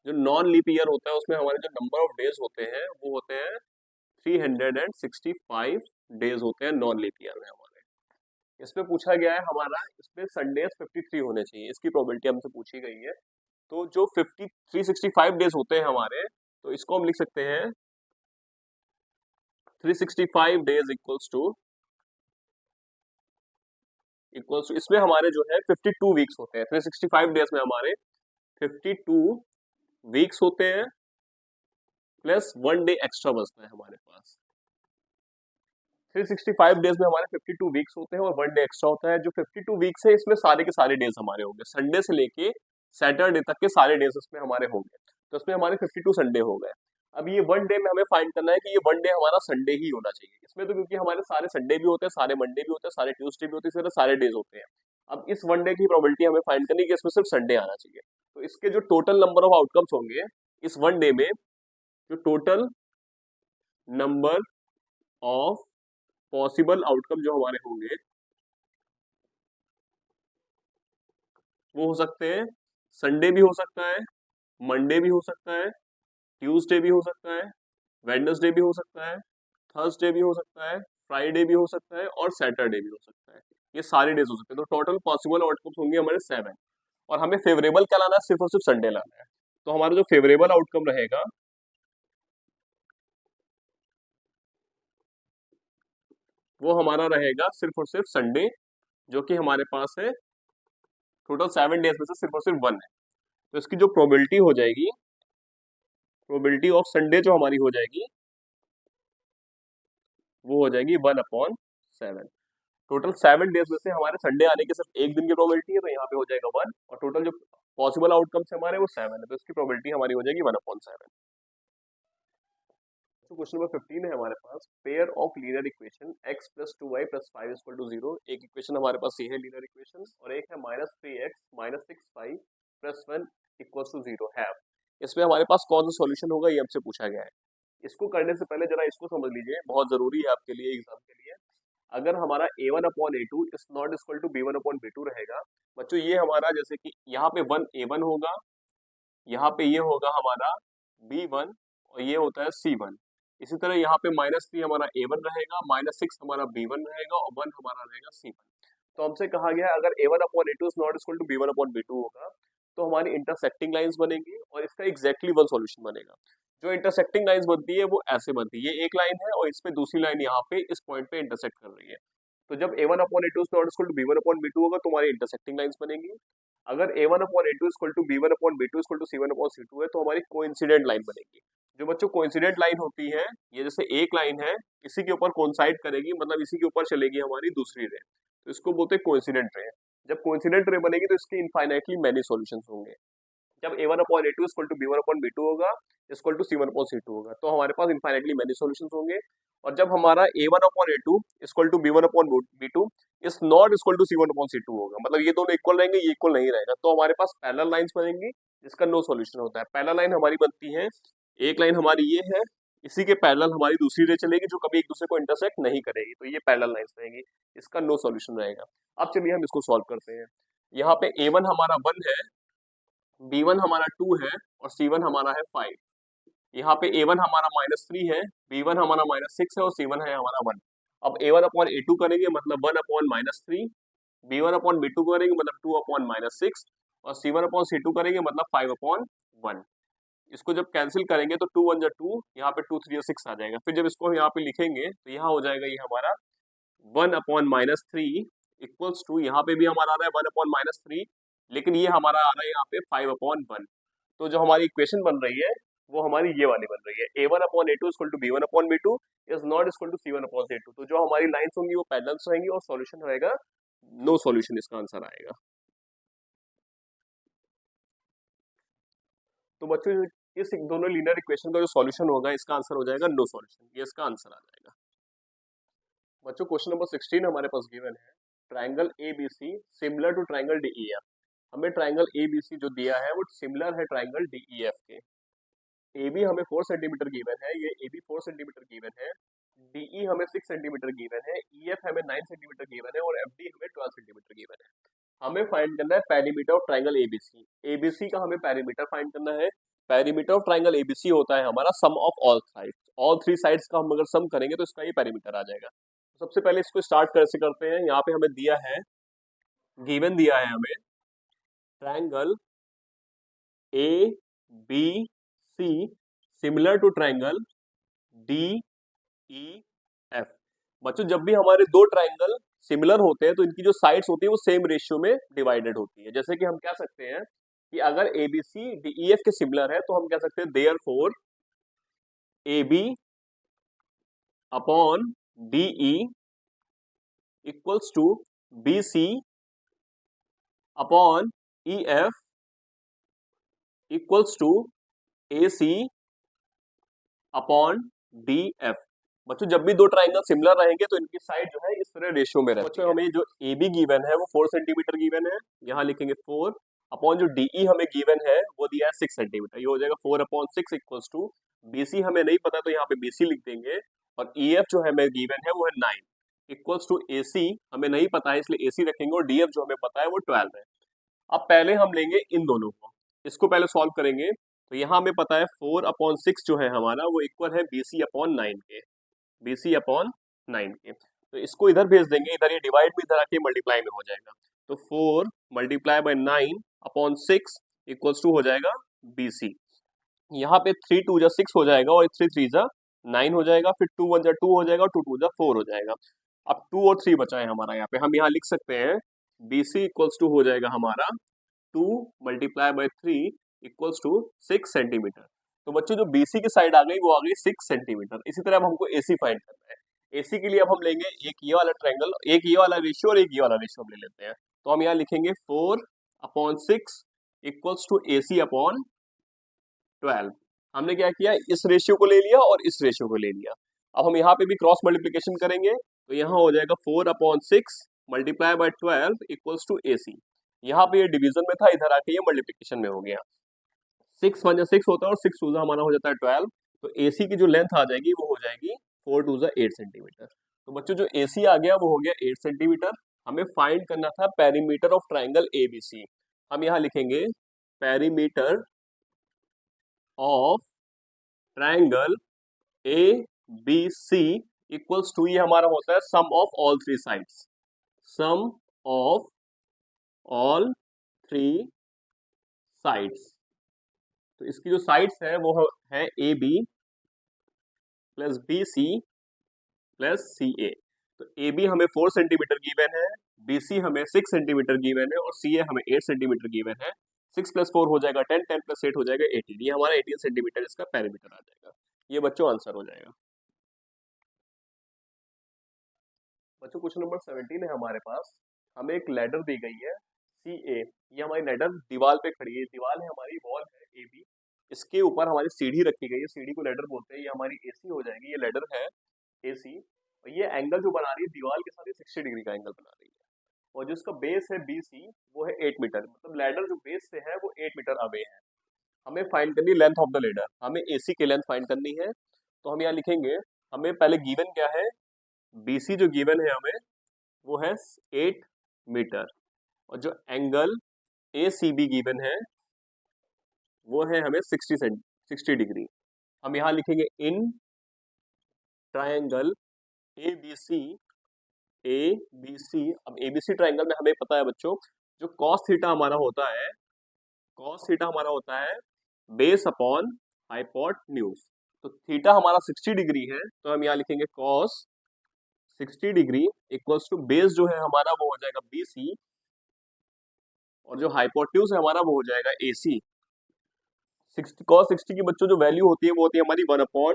जो नॉन लीप ईयर होता है उसमें हमारे जो नंबर ऑफ डेज होते हैं वो होते हैं 365 डेज होते हैं नॉन लीप ईयर में हमारे। इसमें पूछा गया है हमारा, इसमें संडेज 53 होने चाहिए, इसकी प्रोबेबिलिटी हमसे पूछी गई है। तो जो 365 डेज होते हैं हमारे, तो इसको हम लिख सकते हैं 365 डेज इक्वल्स टू इसमें हमारे जो है 52 वीक्स होते हैं। 365 डेज में हमारे 52 वीक्स होते हैं प्लस 1 डे एक्स्ट्रा बचता है हमारे पास। 365 डेज में हमारे 52 वीक्स होते हैं और 1 डे एक्स्ट्रा होता है। जो 52 वीक्स है इसमें सारे के सारे डेज हमारे होंगे, संडे से लेके सैटरडे तक के सारे डेज इसमें हमारे होंगे। तो इसमें हमारे 52 संडे हो गए। अब ये 1 डे में हमें फाइंड करना है कि ये 1 डे हमारा संडे ही होना चाहिए इसमें, तो क्योंकि हमारे सारे संडे भी होते हैं, सारे मंडे भी होते हैं, सारे ट्यूसडे भी होते हैं, इस तरह सारे डेज होते हैं। अब इस 1 डे की प्रोबेबिलिटी हमें फाइंड करनी है कि इसमें सिर्फ संडे आना चाहिए। तो इसके जो टोटल नंबर ऑफ आउटकम्स होंगे इस 1 डे में, जो total number of possible outcome जो हमारे होंगे वो हो सकते हैं संडे भी हो सकता है, मंडे भी हो सकता है, ट्यूसडे भी हो सकता है, वेडनेसडे भी हो सकता है, थर्सडे भी हो सकता है, फ्राइडे भी हो सकता है और सैटरडे भी हो सकता है। ये सारे डेज हो सकते हैं। तो टोटल पॉसिबल आउटकम्स होंगे हमारे 7 और हमें फेवरेबल क्या लाना है, सिर्फ और सिर्फ संडे लाना है। तो हमारा जो फेवरेबल आउटकम रहेगा वो हमारा रहेगा सिर्फ और सिर्फ संडे, जो कि हमारे पास है टोटल 7 डेज में से सिर्फ और सिर्फ 1 है। तो इसकी जो प्रोबेबिलिटी हो जाएगी, प्रोबेबिलिटी ऑफ संडे जो हमारी हो जाएगी वो हो जाएगी 1/7। टोटल 7 डेज में से हमारे संडे आने की सिर्फ एक दिन की प्रोबेबिलिटी है, तो यहाँ पे हो जाएगा 1 और टोटल जो पॉसिबल आउटकम्स हमारे वो 7 है, तो इसकी प्रोबेबिलिटी हमारी हो जाएगी 1/7। तो क्वेश्चन नंबर 15 है हमारे पास, pair of linear equation x + 2y + 5 = 0। एक इक्वेशन हमारे पास ये है लीनियर इक्वेशन, और एक है -3x - 6y + 1 = 0 है। इसमें हमारे पास कौन सा सॉल्यूशन होगा ये हमसे पूछा गया है। इसको करने से पहले जरा इसको समझ लीजिए, बहुत जरूरी है आपके लिए एग्जाम के लिए। अगर हमारा a1/a2 is not equal to b1/b2 रहेगा, बच्चों ये हमारा जैसे कि यहाँ पे 1a1 होगा, यहाँ पे ये होगा हमारा b1 और ये होता है c1। इसी तरह यहाँ पे -3 हमारा a1 रहेगा, -6 हमारा b1 रहेगा और 1 हमारा रहेगा c1। तो हमसे कहा गया है अगर a1/a2 is not equal to b1/b2 होगा तो हमारी इंटरसेक्टिंग लाइंस बनेगी और इसका एग्जैक्टली वन सॉल्यूशन बनेगा। जो इंटरसेक्टिंग लाइंस बनती है वो ऐसे बनती है, ये एक लाइन है और इस पे दूसरी लाइन यहाँ पे इस पॉइंट पे इंटरसेक्ट कर रही है। तो जब a1/a2 is not equal to b1/b2 होगा तो हमारी इंटरसेक्टिंग लाइंस बनेगी। अगर a1/a2 equal to b1/b2 equal to c1/c2 है तो हमारी कोइंसिडेंट लाइन बनेगी। जो बच्चों कोइंसिडेंट लाइन होती है, ये जैसे एक लाइन है इसी के ऊपर कोइंसाइड करेगी, मतलब इसी के ऊपर चलेगी हमारी दूसरी रे, तो इसको बोलते हैं कोइंसिडेंट रे। जब कोइंसिडेंट रे बनेगी तो इसके इनफाइनाइटली मैनी सॉल्यूशंस होंगे। जब a1/a2 इक्वल टू b1/b2 होगा इक्वल टू c1/c2 होगा तो हमारे पास इनफाइनाइटली मैनी सॉल्यूशंस होंगे। और जब हमारा a1/a2 equal to b1/b2 is not equal to c1/c2 होगा, मतलब ये दोनों इक्वल रहेंगे, ये इक्वल नहीं रहेगा, तो हमारे पास पैरेलल लाइंस बनेंगी जिसका नो सॉल्यूशन होता है। पैरेलल लाइन हमारी बनती है, एक लाइन हमारी ये है, इसी के पैरेलल हमारी दूसरी रे चलेगी जो कभी एक दूसरे को इंटरसेक्ट नहीं करेगी, तो ये पैरेलल लाइंस रहेंगी, इसका नो सॉल्यूशन रहेगा। अब चलिए हम इसको सॉल्व करते हैं। यहाँ पे a1 हमारा 1 है, b1 हमारा 2 है और c1 हमारा है 5। यहाँ पे a1 हमारा -3 है, b1 हमारा -6 है और c1 है हमारा 1। अब a1/a2 करेंगे मतलब 1/-3, b1/b2 करेंगे मतलब 2/-6 और c1/c2 करेंगे मतलब 5/1। इसको जब कैंसिल करेंगे तो 2 1 2, यहाँ पे 2 3 6 आ जाएगा। फिर जब इसको यहाँ पे लिखेंगे तो यहाँ हो जाएगा ये हमारा 1/-3 इक्वल्स टू, यहाँ पे भी हमारा आ रहा है 1/-3, लेकिन ये हमारा आ रहा है यहाँ पे 5/1। तो जो हमारी इक्वेशन बन रही है वो हमारी ये वाली बन रही है, a1/a2 equal to b1/b2 is not equal to c1/c2। तो जो हमारी लाइंस होंगी वो पैरेलल्स रहेंगी और सॉल्यूशन रहेगा नो सॉल्यूशन, इसका आंसर आएगा। तो बच्चों इस दोनों लीनियर इक्वेशन का जो सॉल्यूशन होगा इसका आंसर हो जाएगा नो सॉल्यूशन, ये इसका आंसर आ जाएगा। बच्चों क्वेश्चन नंबर 16 हमारे पास गिवन है, triangle ABC similar to triangle DEF। हमें ट्राइंगल ABC जो दिया है वो सिमिलर है ट्राइंगल DEF के। AB हमें 4 सेंटीमीटर गिवन है, ये AB 4 सेंटीमीटर गिवन है, DE हमें 6 सेंटीमीटर गिवन है, EF हमें 9 सेंटीमीटर गिवन है और FD हमें 12 सेंटीमीटर गिवन है। हमें फाइंड करना है perimeter of triangle ABC। ABC का हमें पेरीमीटर फाइंड करना है। पेरीमीटर ऑफ ट्राइंगल ABC होता है हमारा sum of all sides, all 3 sides का हम अगर सम करेंगे तो इसका ये पेरीमीटर आ जाएगा। तो सबसे पहले इसको स्टार्ट कैसे करते हैं, यहाँ पे हमें दिया है, गिवन दिया है हमें triangle A B C similar to triangle D E F. बच्चों जब भी हमारे दो ट्राइंगल सिमिलर होते हैं तो इनकी जो साइड्स होती है वो सेम रेशियो में डिवाइडेड होती है। जैसे कि हम कह सकते हैं कि अगर A B C D E F के सिमिलर है तो हम कह सकते हैं therefore A B upon D E equals to B C upon E F equals to A C upon D F. बच्चों जब भी दो ट्राइंगल सिमिलर रहेंगे तो इनकी साइड जो है इस तरह रेशियो में रहती है। बच्चों हमें जो ए बी गिवन है वो 4 सेंटीमीटर गिवन है, यहाँ लिखेंगे 4 अपॉन जो डीई हमें गिवन है वो दिया है 6 सेंटीमीटर, ये हो जाएगा 4 अपॉन 6 इक्वल्स टू बीसी हमें नहीं पता तो यहाँ पे बीसी लिख देंगे और ई एफ जो है हमें गिवन है वो है 9 इक्वल्स टू ए सी हमें नहीं पता है इसलिए ए सी रखेंगे और डी एफ जो हमें पता है वो 12 है। अब पहले हम लेंगे इन दोनों को, इसको पहले सॉल्व करेंगे तो यहाँ हमें पता है 4 अपॉन 6 जो है हमारा वो इक्वल है बीसी अपॉन 9 के, बीसी अपॉन 9 के। तो इसको इधर भेज देंगे, इधर ये डिवाइड में इधर आके मल्टीप्लाई में हो जाएगा। तो 4 multiply by 9 upon 6 equals to हो जाएगा बीसी। यहाँ पे 3 2 जा 6 हो जाएगा और 3 3 जा 9 हो जाएगा, फिर 2 1 जा 2 हो जाएगा और 2 2 जा 4 हो जाएगा। अब 2 और 3 बचा है हमारा, यहाँ पे हम यहाँ लिख सकते हैं बीसी इक्वल्स टू हो जाएगा हमारा 2 multiply by 3 equals to 6 centimetre. तो बच्चों जो बीसी की साइड आ गई वो आ गई 6 सेंटीमीटर। इसी तरह अब हमको एसी फाइंड करना है। एसी के लिए अब हम लेंगे एक ये वाला ट्रायंगल, एक ये वाला रेशियो और एक ये वाला रेशियो हम ले लेते हैं। तो हम यहाँ लिखेंगे 4 upon 6 equals to AC upon 12। हमने क्या किया, इस रेशियो को ले लिया और इस रेशियो को ले लिया। अब हम यहाँ पे भी क्रॉस मल्टीप्लीकेशन करेंगे तो यहाँ हो जाएगा 4 upon 6 multiply by 12 equals to AC. यहाँ पे ये डिवीजन में था, इधर आके ये मल्टीप्लिकेशन में हो गया। 6 1 6 होता है और 6 2 हमारा हो जाता है 12। तो एसी की जो लेंथ आ जाएगी वो हो जाएगी 4 2 8 सेंटीमीटर। तो बच्चों जो एसी आ गया वो हो गया 8 सेंटीमीटर। हमें फाइंड करना था पेरीमीटर ऑफ ट्राइंगल एबीसी। हम यहाँ लिखेंगे perimeter of triangle A B C equals to, ये हमारा होता है sum of all three sides, sum of all three sides. तो इसकी जो साइड्स है वो है A B plus B C plus C A. तो ए बी हमें 4 सेंटीमीटर गिवन है, बी सी हमें 6 सेंटीमीटर गिवन है और सी ए हमें 8 सेंटीमीटर गिवन है। 6 प्लस 4 हो जाएगा 10, 10 प्लस 8 हो जाएगा 18। ये हमारा 18 सेंटीमीटर इसका पेरीमीटर आ जाएगा। ये बच्चों आंसर हो जाएगा। बच्चों क्वेश्चन नंबर 17 है हमारे पास। हमें एक लैडर दी गई है सी ए, ये हमारी लैडर दीवार पे खड़ी है, दीवार है हमारी, वॉल है ए बी, इसके ऊपर हमारी सीढ़ी रखी गई है, सीढ़ी को लैडर बोलते हैं। ये हमारी एसी हो जाएगी, ये लैडर है एसी और ये एंगल जो बना रही है दीवार के साथ 60 डिग्री का एंगल बना रही है। और जो इसका बेस है बी सी वो है 8 मीटर, मतलब लैडर जो बेस से है वो 8 मीटर अवे है। हमें फाइंड करनी लेंथ ऑफ द लैडर, हमें एसी की लेंथ फाइंड करनी है। तो हम यहाँ लिखेंगे, हमें पहले गिवन क्या है, बीसी जो गिवन है हमें वो है 8 मीटर और जो angle A C B given है वो है हमें 60 डिग्री। हम यहाँ लिखेंगे in triangle A B C, A B C. अब ए बी सी ट्रायंगल में हमें पता है बच्चों जो कॉस थीटा हमारा होता है, कॉस थीटा हमारा होता है बेस अपॉन हाइपोटेन्यूज। तो थीटा हमारा 60 डिग्री है तो हम यहाँ लिखेंगे cos 60 degree equals to base जो है हमारा वो हो जाएगा बी सी और जो हाइपोटेन्यूज है हमारा वो हो जाएगा ए सी। कॉस 60 की बच्चों जो वैल्यू होती है वो होती है हमारी 1/2।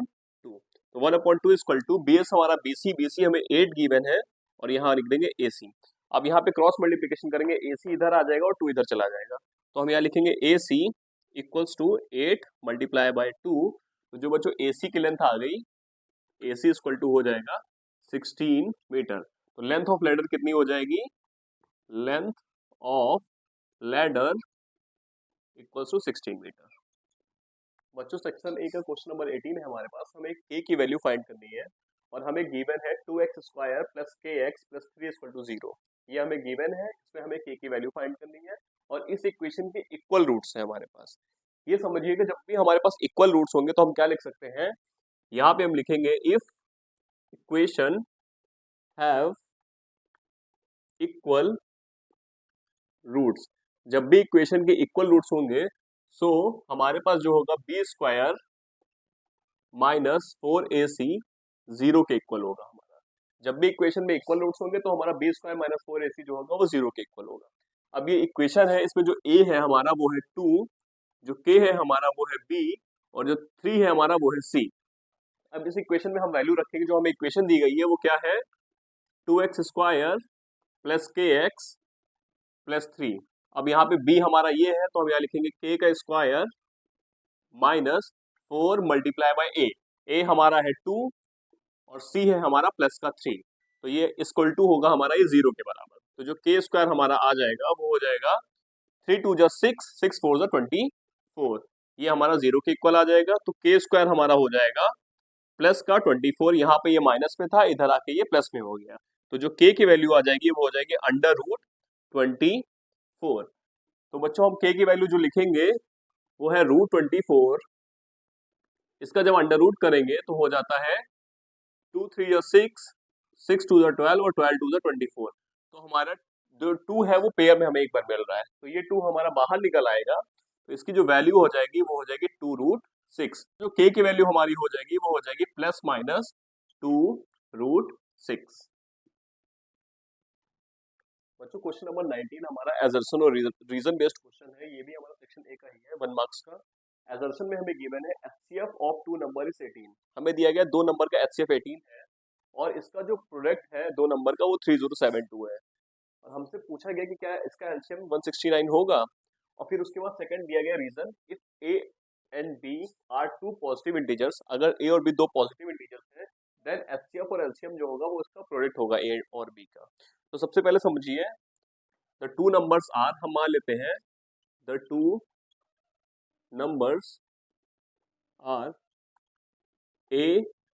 तो 1/2 इक्वल टू बेस हमारा बीसी, बीसी हमें 8 गिवन है और यहाँ लिख देंगे एसी। अब यहाँ पे क्रॉस मल्टीप्लिकेशन करेंगे, एसी इधर आ जाएगा और 2 इधर चला जाएगा। तो हम यहाँ लिखेंगे ए सी इक्वल्स टू 8 मल्टीप्लाई बाय 2। तो जो बच्चों एसी की लेंथ आ गई, एसी इक्वल टू हो जाएगा 16 मीटर। तो लेंथ ऑफ लैडर कितनी हो जाएगी, length of ladder equals to 16 metre. बच्चों सेक्शन ए का क्वेश्चन नंबर 18 है हमारे पास। हमें के की वैल्यू फाइंड करनी है और हमें गिवन है 2x² plus kx plus 3 equal to 0। ये हमें गिवन है, इसमें हमें के की वैल्यू फाइंड करनी है और इस इक्वेशन के इक्वल रूट्स हैं हमारे पास। ये समझिएगा जब भी हमारे पास इक्वल रूट्स होंगे तो हम क्या लिख सकते हैं, यहाँ पे हम लिखेंगे if equation have equal roots. जब भी इक्वेशन के इक्वल रूट्स होंगे सो हमारे पास जो होगा बी स्क्वायर माइनस 4ac 0 के इक्वल होगा हमारा। जब भी इक्वेशन में इक्वल रूट्स होंगे तो हमारा बी स्क्वायर माइनस 4ac जो होगा वो 0 के इक्वल होगा। अब ये इक्वेशन है, इसमें जो a है हमारा वो है 2, जो k है हमारा वो है b, और जो 3 है हमारा वो है c। अब इस इक्वेशन में हम वैल्यू रखेंगे, जो हमें इक्वेशन दी गई है वो क्या है, 2x square plus kx plus 3। अब यहाँ पे b हमारा ये है तो हम यहाँ लिखेंगे k का square minus 4 multiply bye a हमारा है 2 और c है हमारा प्लस का 3, तो ये इक्वल टू होगा हमारा ये 0 के बराबर। तो जो k स्क्वायर हमारा आ जाएगा वो हो जाएगा 3 2 जा 6, 6 4 जा 24, ये हमारा 0 के इक्वल आ जाएगा। तो k स्क्वायर हमारा हो जाएगा प्लस का 24, यहाँ पे ये माइनस में था, इधर आके ये प्लस में हो गया, तो जो k की वैल्यू आ जाएगी वो हो जाएगी अंडर रूट 24। तो बच्चों हम k की वैल्यू जो लिखेंगे वो है रूट 24, इसका जब अंडर रूट करेंगे तो हो जाता है 2 3 जा 6, 6 2 जा 12 और 12 2 जा 24। तो हमारा जो 2 है वो पेयर में हमें एक बार मिल रहा है, तो ये 2 हमारा बाहर निकल आएगा, तो इसकी जो वैल्यू हो जाएगी वो हो जाएगी 2 रूट 6। जो k की वैल्यू हमारी हो जाएगी वो हो जाएगी प्लस माइनस 2 रूट 6। बच्चों क्वेश्चन नंबर 19 हमारा एजर्शन और रीजन बेस्ड क्वेश्चन है, ये भी हमारा सेक्शन ए का ही है, 1 मार्क्स का। एजर्शन में हमें गिवन है एचसीएफ ऑफ 2 नंबर इज 18, हमें दिया गया 2 नंबर का एचसीएफ 18 है और इसका जो प्रोडक्ट है 2 नंबर का वो 3072 है, और हमसे पूछा गया कि क्या इसका एलसीएम 169 होगा। और फिर उसके बाद सेकंड दिया गया reason, if A and B are two positive integers, अगर ए और बी दो पॉजिटिव इंटीजर्स हैं देन एचसीएफ और एलसीएम जो होगा वो इसका प्रोडक्ट होगा ए और बी का। तो सबसे पहले समझिए, द टू नंबर्स आर, हम मान लेते हैं the two numbers are A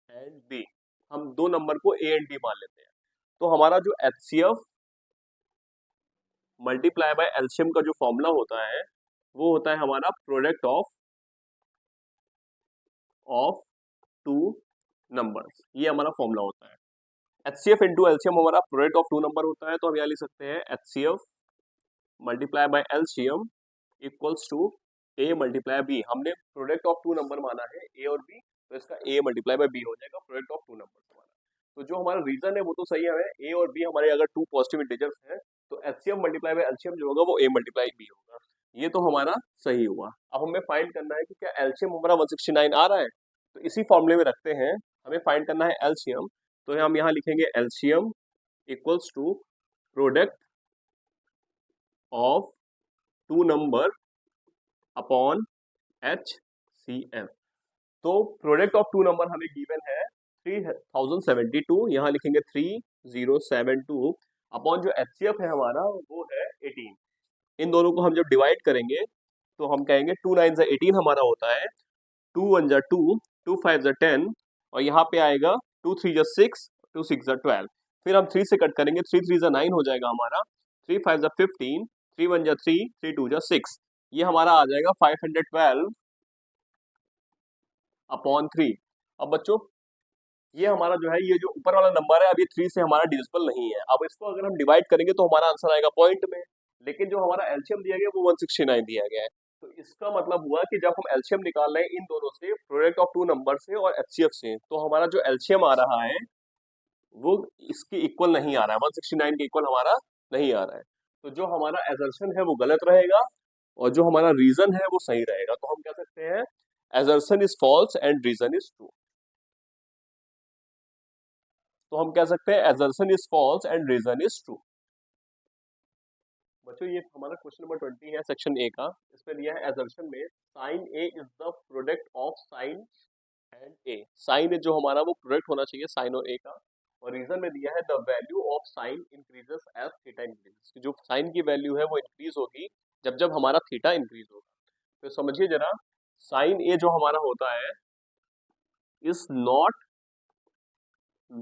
and B, हम दो नंबर को ए एंड बी मान लेते हैं। तो हमारा जो एचसीएफ मल्टीप्लाई बाय एलसीएम का जो फॉर्मूला होता है वो होता है हमारा प्रोडक्ट ऑफ टू नंबर्स, ये हमारा फॉर्मूला होता है। एचसीएफ इंटू एलसीएम हमारा प्रोडक्ट ऑफ टू नंबर होता है, तो हम यहाँ लिख सकते हैं HCF multiply by LCM equals to A multiply B. हमने प्रोडक्ट ऑफ टू नंबर माना है ए और बी, तो इसका ए मल्टीप्लाई बाय बी हो जाएगा प्रोडक्ट ऑफ टू नंबर हमारा। तो जो हमारा रीजन है वो तो सही है, ए और बी हमारे अगर टू पॉजिटिव इंटीजर्स हैं तो एचसीएफ मल्टीप्लाई बाय एलसीएम जो होगा वो ए मल्टीप्लाई बी होगा, ये तो हमारा सही हुआ। अब हमें फाइंड करना है कि क्या एलसीएम हमारा 169 आ रहा है, तो इसी फॉर्मूले में रखते हैं, हमें फाइंड करना है एलसीएम। तो हम यहाँ लिखेंगे LCM equals to product of two number upon HCF। तो प्रोडक्ट ऑफ टू नंबर हमें गिवन है 3072, यहाँ लिखेंगे 3072 अपॉन जो HCF है हमारा वो है 18। इन दोनों को हम जब डिवाइड करेंगे तो हम कहेंगे 2 9 जा 18 हमारा होता है, 2 1 जा 2, 2 5 जा 10, और यहाँ पे आएगा 2 3 जा 6, 2 6 जा 12। फिर हम 3 से कट करेंगे, 3 3 जा 9 हो जाएगा हमारा, 3 5 जा 15, 3 1 जा 3, 3 2 जा 6, ये हमारा आ जाएगा 512 अपॉन 3। अब बच्चों ये हमारा जो है, ये जो ऊपर वाला नंबर है अब ये 3 से हमारा डिविजिबल नहीं है, अब इसको अगर हम डिवाइड करेंगे तो हमारा आंसर आएगा पॉइंट में, लेकिन जो हमारा एलसीएम दिया गया वो 169 दिया गया है। तो इसका मतलब हुआ कि जब हम एलसीएम निकाल रहे हैं इन दोनों से, प्रोडक्ट ऑफ टू नंबर से और एचसीएफ से, तो हमारा जो एलसीएम आ रहा है वो इसके इक्वल नहीं आ रहा है, 169 के इक्वल हमारा नहीं आ रहा है। तो जो हमारा एजर्शन है वो गलत रहेगा और जो हमारा रीजन है वो सही रहेगा। तो हम कह सकते हैं assertion is false and reason is true. तो हम कह सकते हैं assertion is false and reason is true. बच्चों ये हमारा क्वेश्चन नंबर 20 है सेक्शन ए का, इसमें दिया है एजर्शन में sine A is the product of sine and A. Sine जो हमारा वो प्रोडक्ट होना चाहिए साइन और ए का, और रीजन में दिया है the value of sine increases as theta increases, जो साइन की वैल्यू है वो इंक्रीज होगी जब जब हमारा थीटा इंक्रीज होगा। तो समझिए जरा, साइन ए जो हमारा होता है is not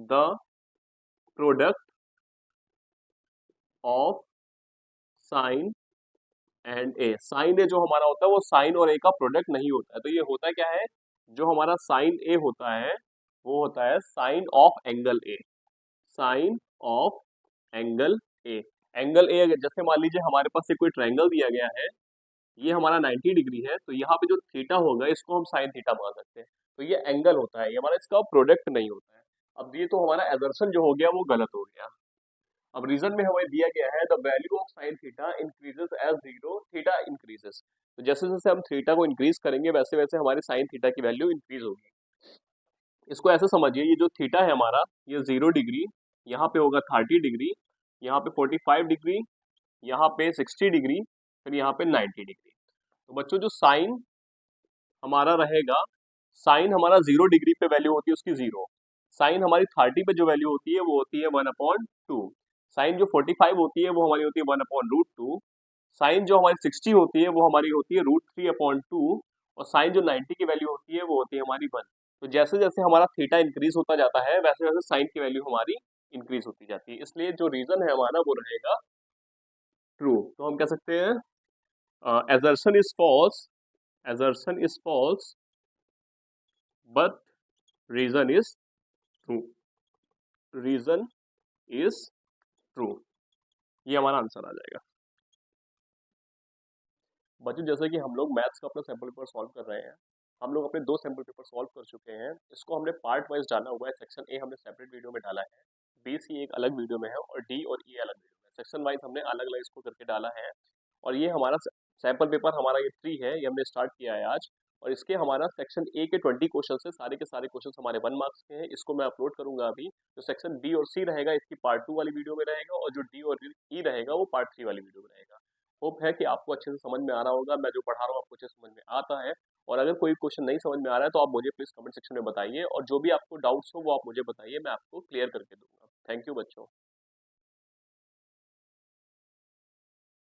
the product of sine and A. Sine A जो हमारा होता है वो साइन और ए का प्रोडक्ट नहीं होता है, तो ये होता क्या है, जो हमारा साइन ए होता है वो होता है sine of angle A, sine of angle A. Angle A जैसे मान लीजिए हमारे पास से कोई ट्रायंगल दिया गया है, ये हमारा 90 डिग्री है, तो यहाँ पे जो थीटा होगा इसको हम साइन थीटा मान सकते हैं। तो ये एंगल होता है, ये हमारा इसका प्रोडक्ट नहीं होता है। अब ये तो हमारा एजर्शन जो हो गया वो गलत हो गया। अब रीजन में हमें दिया गया है the value of sine theta increases as zero theta increases. तो जैसे जैसे हम थीटा को इंक्रीज करेंगे वैसे वैसे हमारे साइन थीटा की वैल्यू इंक्रीज होगी। इसको ऐसे समझिए, ये जो थीटा है हमारा, ये 0 डिग्री, यहाँ पे होगा 30 डिग्री, यहाँ पे 45 डिग्री, यहाँ पे 60 डिग्री, फिर यहाँ पे 90 डिग्री। तो बच्चों जो साइन हमारा रहेगा, साइन हमारा 0 डिग्री पे वैल्यू होती है उसकी 0। साइन हमारी 30 पे जो वैल्यू होती है वो होती है 1/2। साइन जो 45 होती है वो हमारी होती है 1/√2। साइन जो हमारी 60 होती है वो हमारी होती है √3/2। और साइन जो 90 की वैल्यू होती है वो होती है हमारी 1। तो जैसे जैसे हमारा थीटा इंक्रीज होता जाता है वैसे वैसे साइन की वैल्यू हमारी इंक्रीज होती जाती है, इसलिए जो रीजन है हमारा वो रहेगा ट्रू। तो हम कह सकते हैं assertion is false, assertion is false but reason is true, reason is true. ये हमारा आंसर आ जाएगा। बच्चों जैसे कि हम लोग मैथ्स का अपना सैम्पल पेपर सॉल्व कर रहे हैं, हम लोग अपने 2 सैम्पल पेपर सॉल्व कर चुके हैं। इसको हमने पार्ट वाइज डाला हुआ है। सेक्शन ए हमने सेपरेट वीडियो में डाला है, बी सी एक अलग वीडियो में है, और डी और ई अलग वीडियो में। सेक्शन वाइज हमने अलग अलग इसको करके डाला है। और ये हमारा सैम्पल पेपर हमारा ये 3 है, ये हमने स्टार्ट किया है आज। और इसके हमारा सेक्शन ए के 20 क्वेश्चन है, सारे के सारे क्वेश्चन हमारे 1 मार्क्स के हैं। इसको मैं अपलोड करूंगा अभी। जो सेक्शन बी और सी रहेगा इसकी पार्ट 2 वाली वीडियो में रहेगा, और जो डी और ई रहेगा वो पार्ट 3 वाली वीडियो में रहेगा। होप है कि आपको अच्छे से समझ में आ रहा होगा, मैं जो पढ़ा रहा हूँ आपको अच्छे से समझ में आता है। और अगर कोई क्वेश्चन नहीं समझ में आ रहा है तो आप मुझे प्लीज कमेंट सेक्शन में बताइए, और जो भी आपको डाउट्स हो वो आप मुझे बताइए, मैं आपको क्लियर करके दूंगा। थैंक यू बच्चों।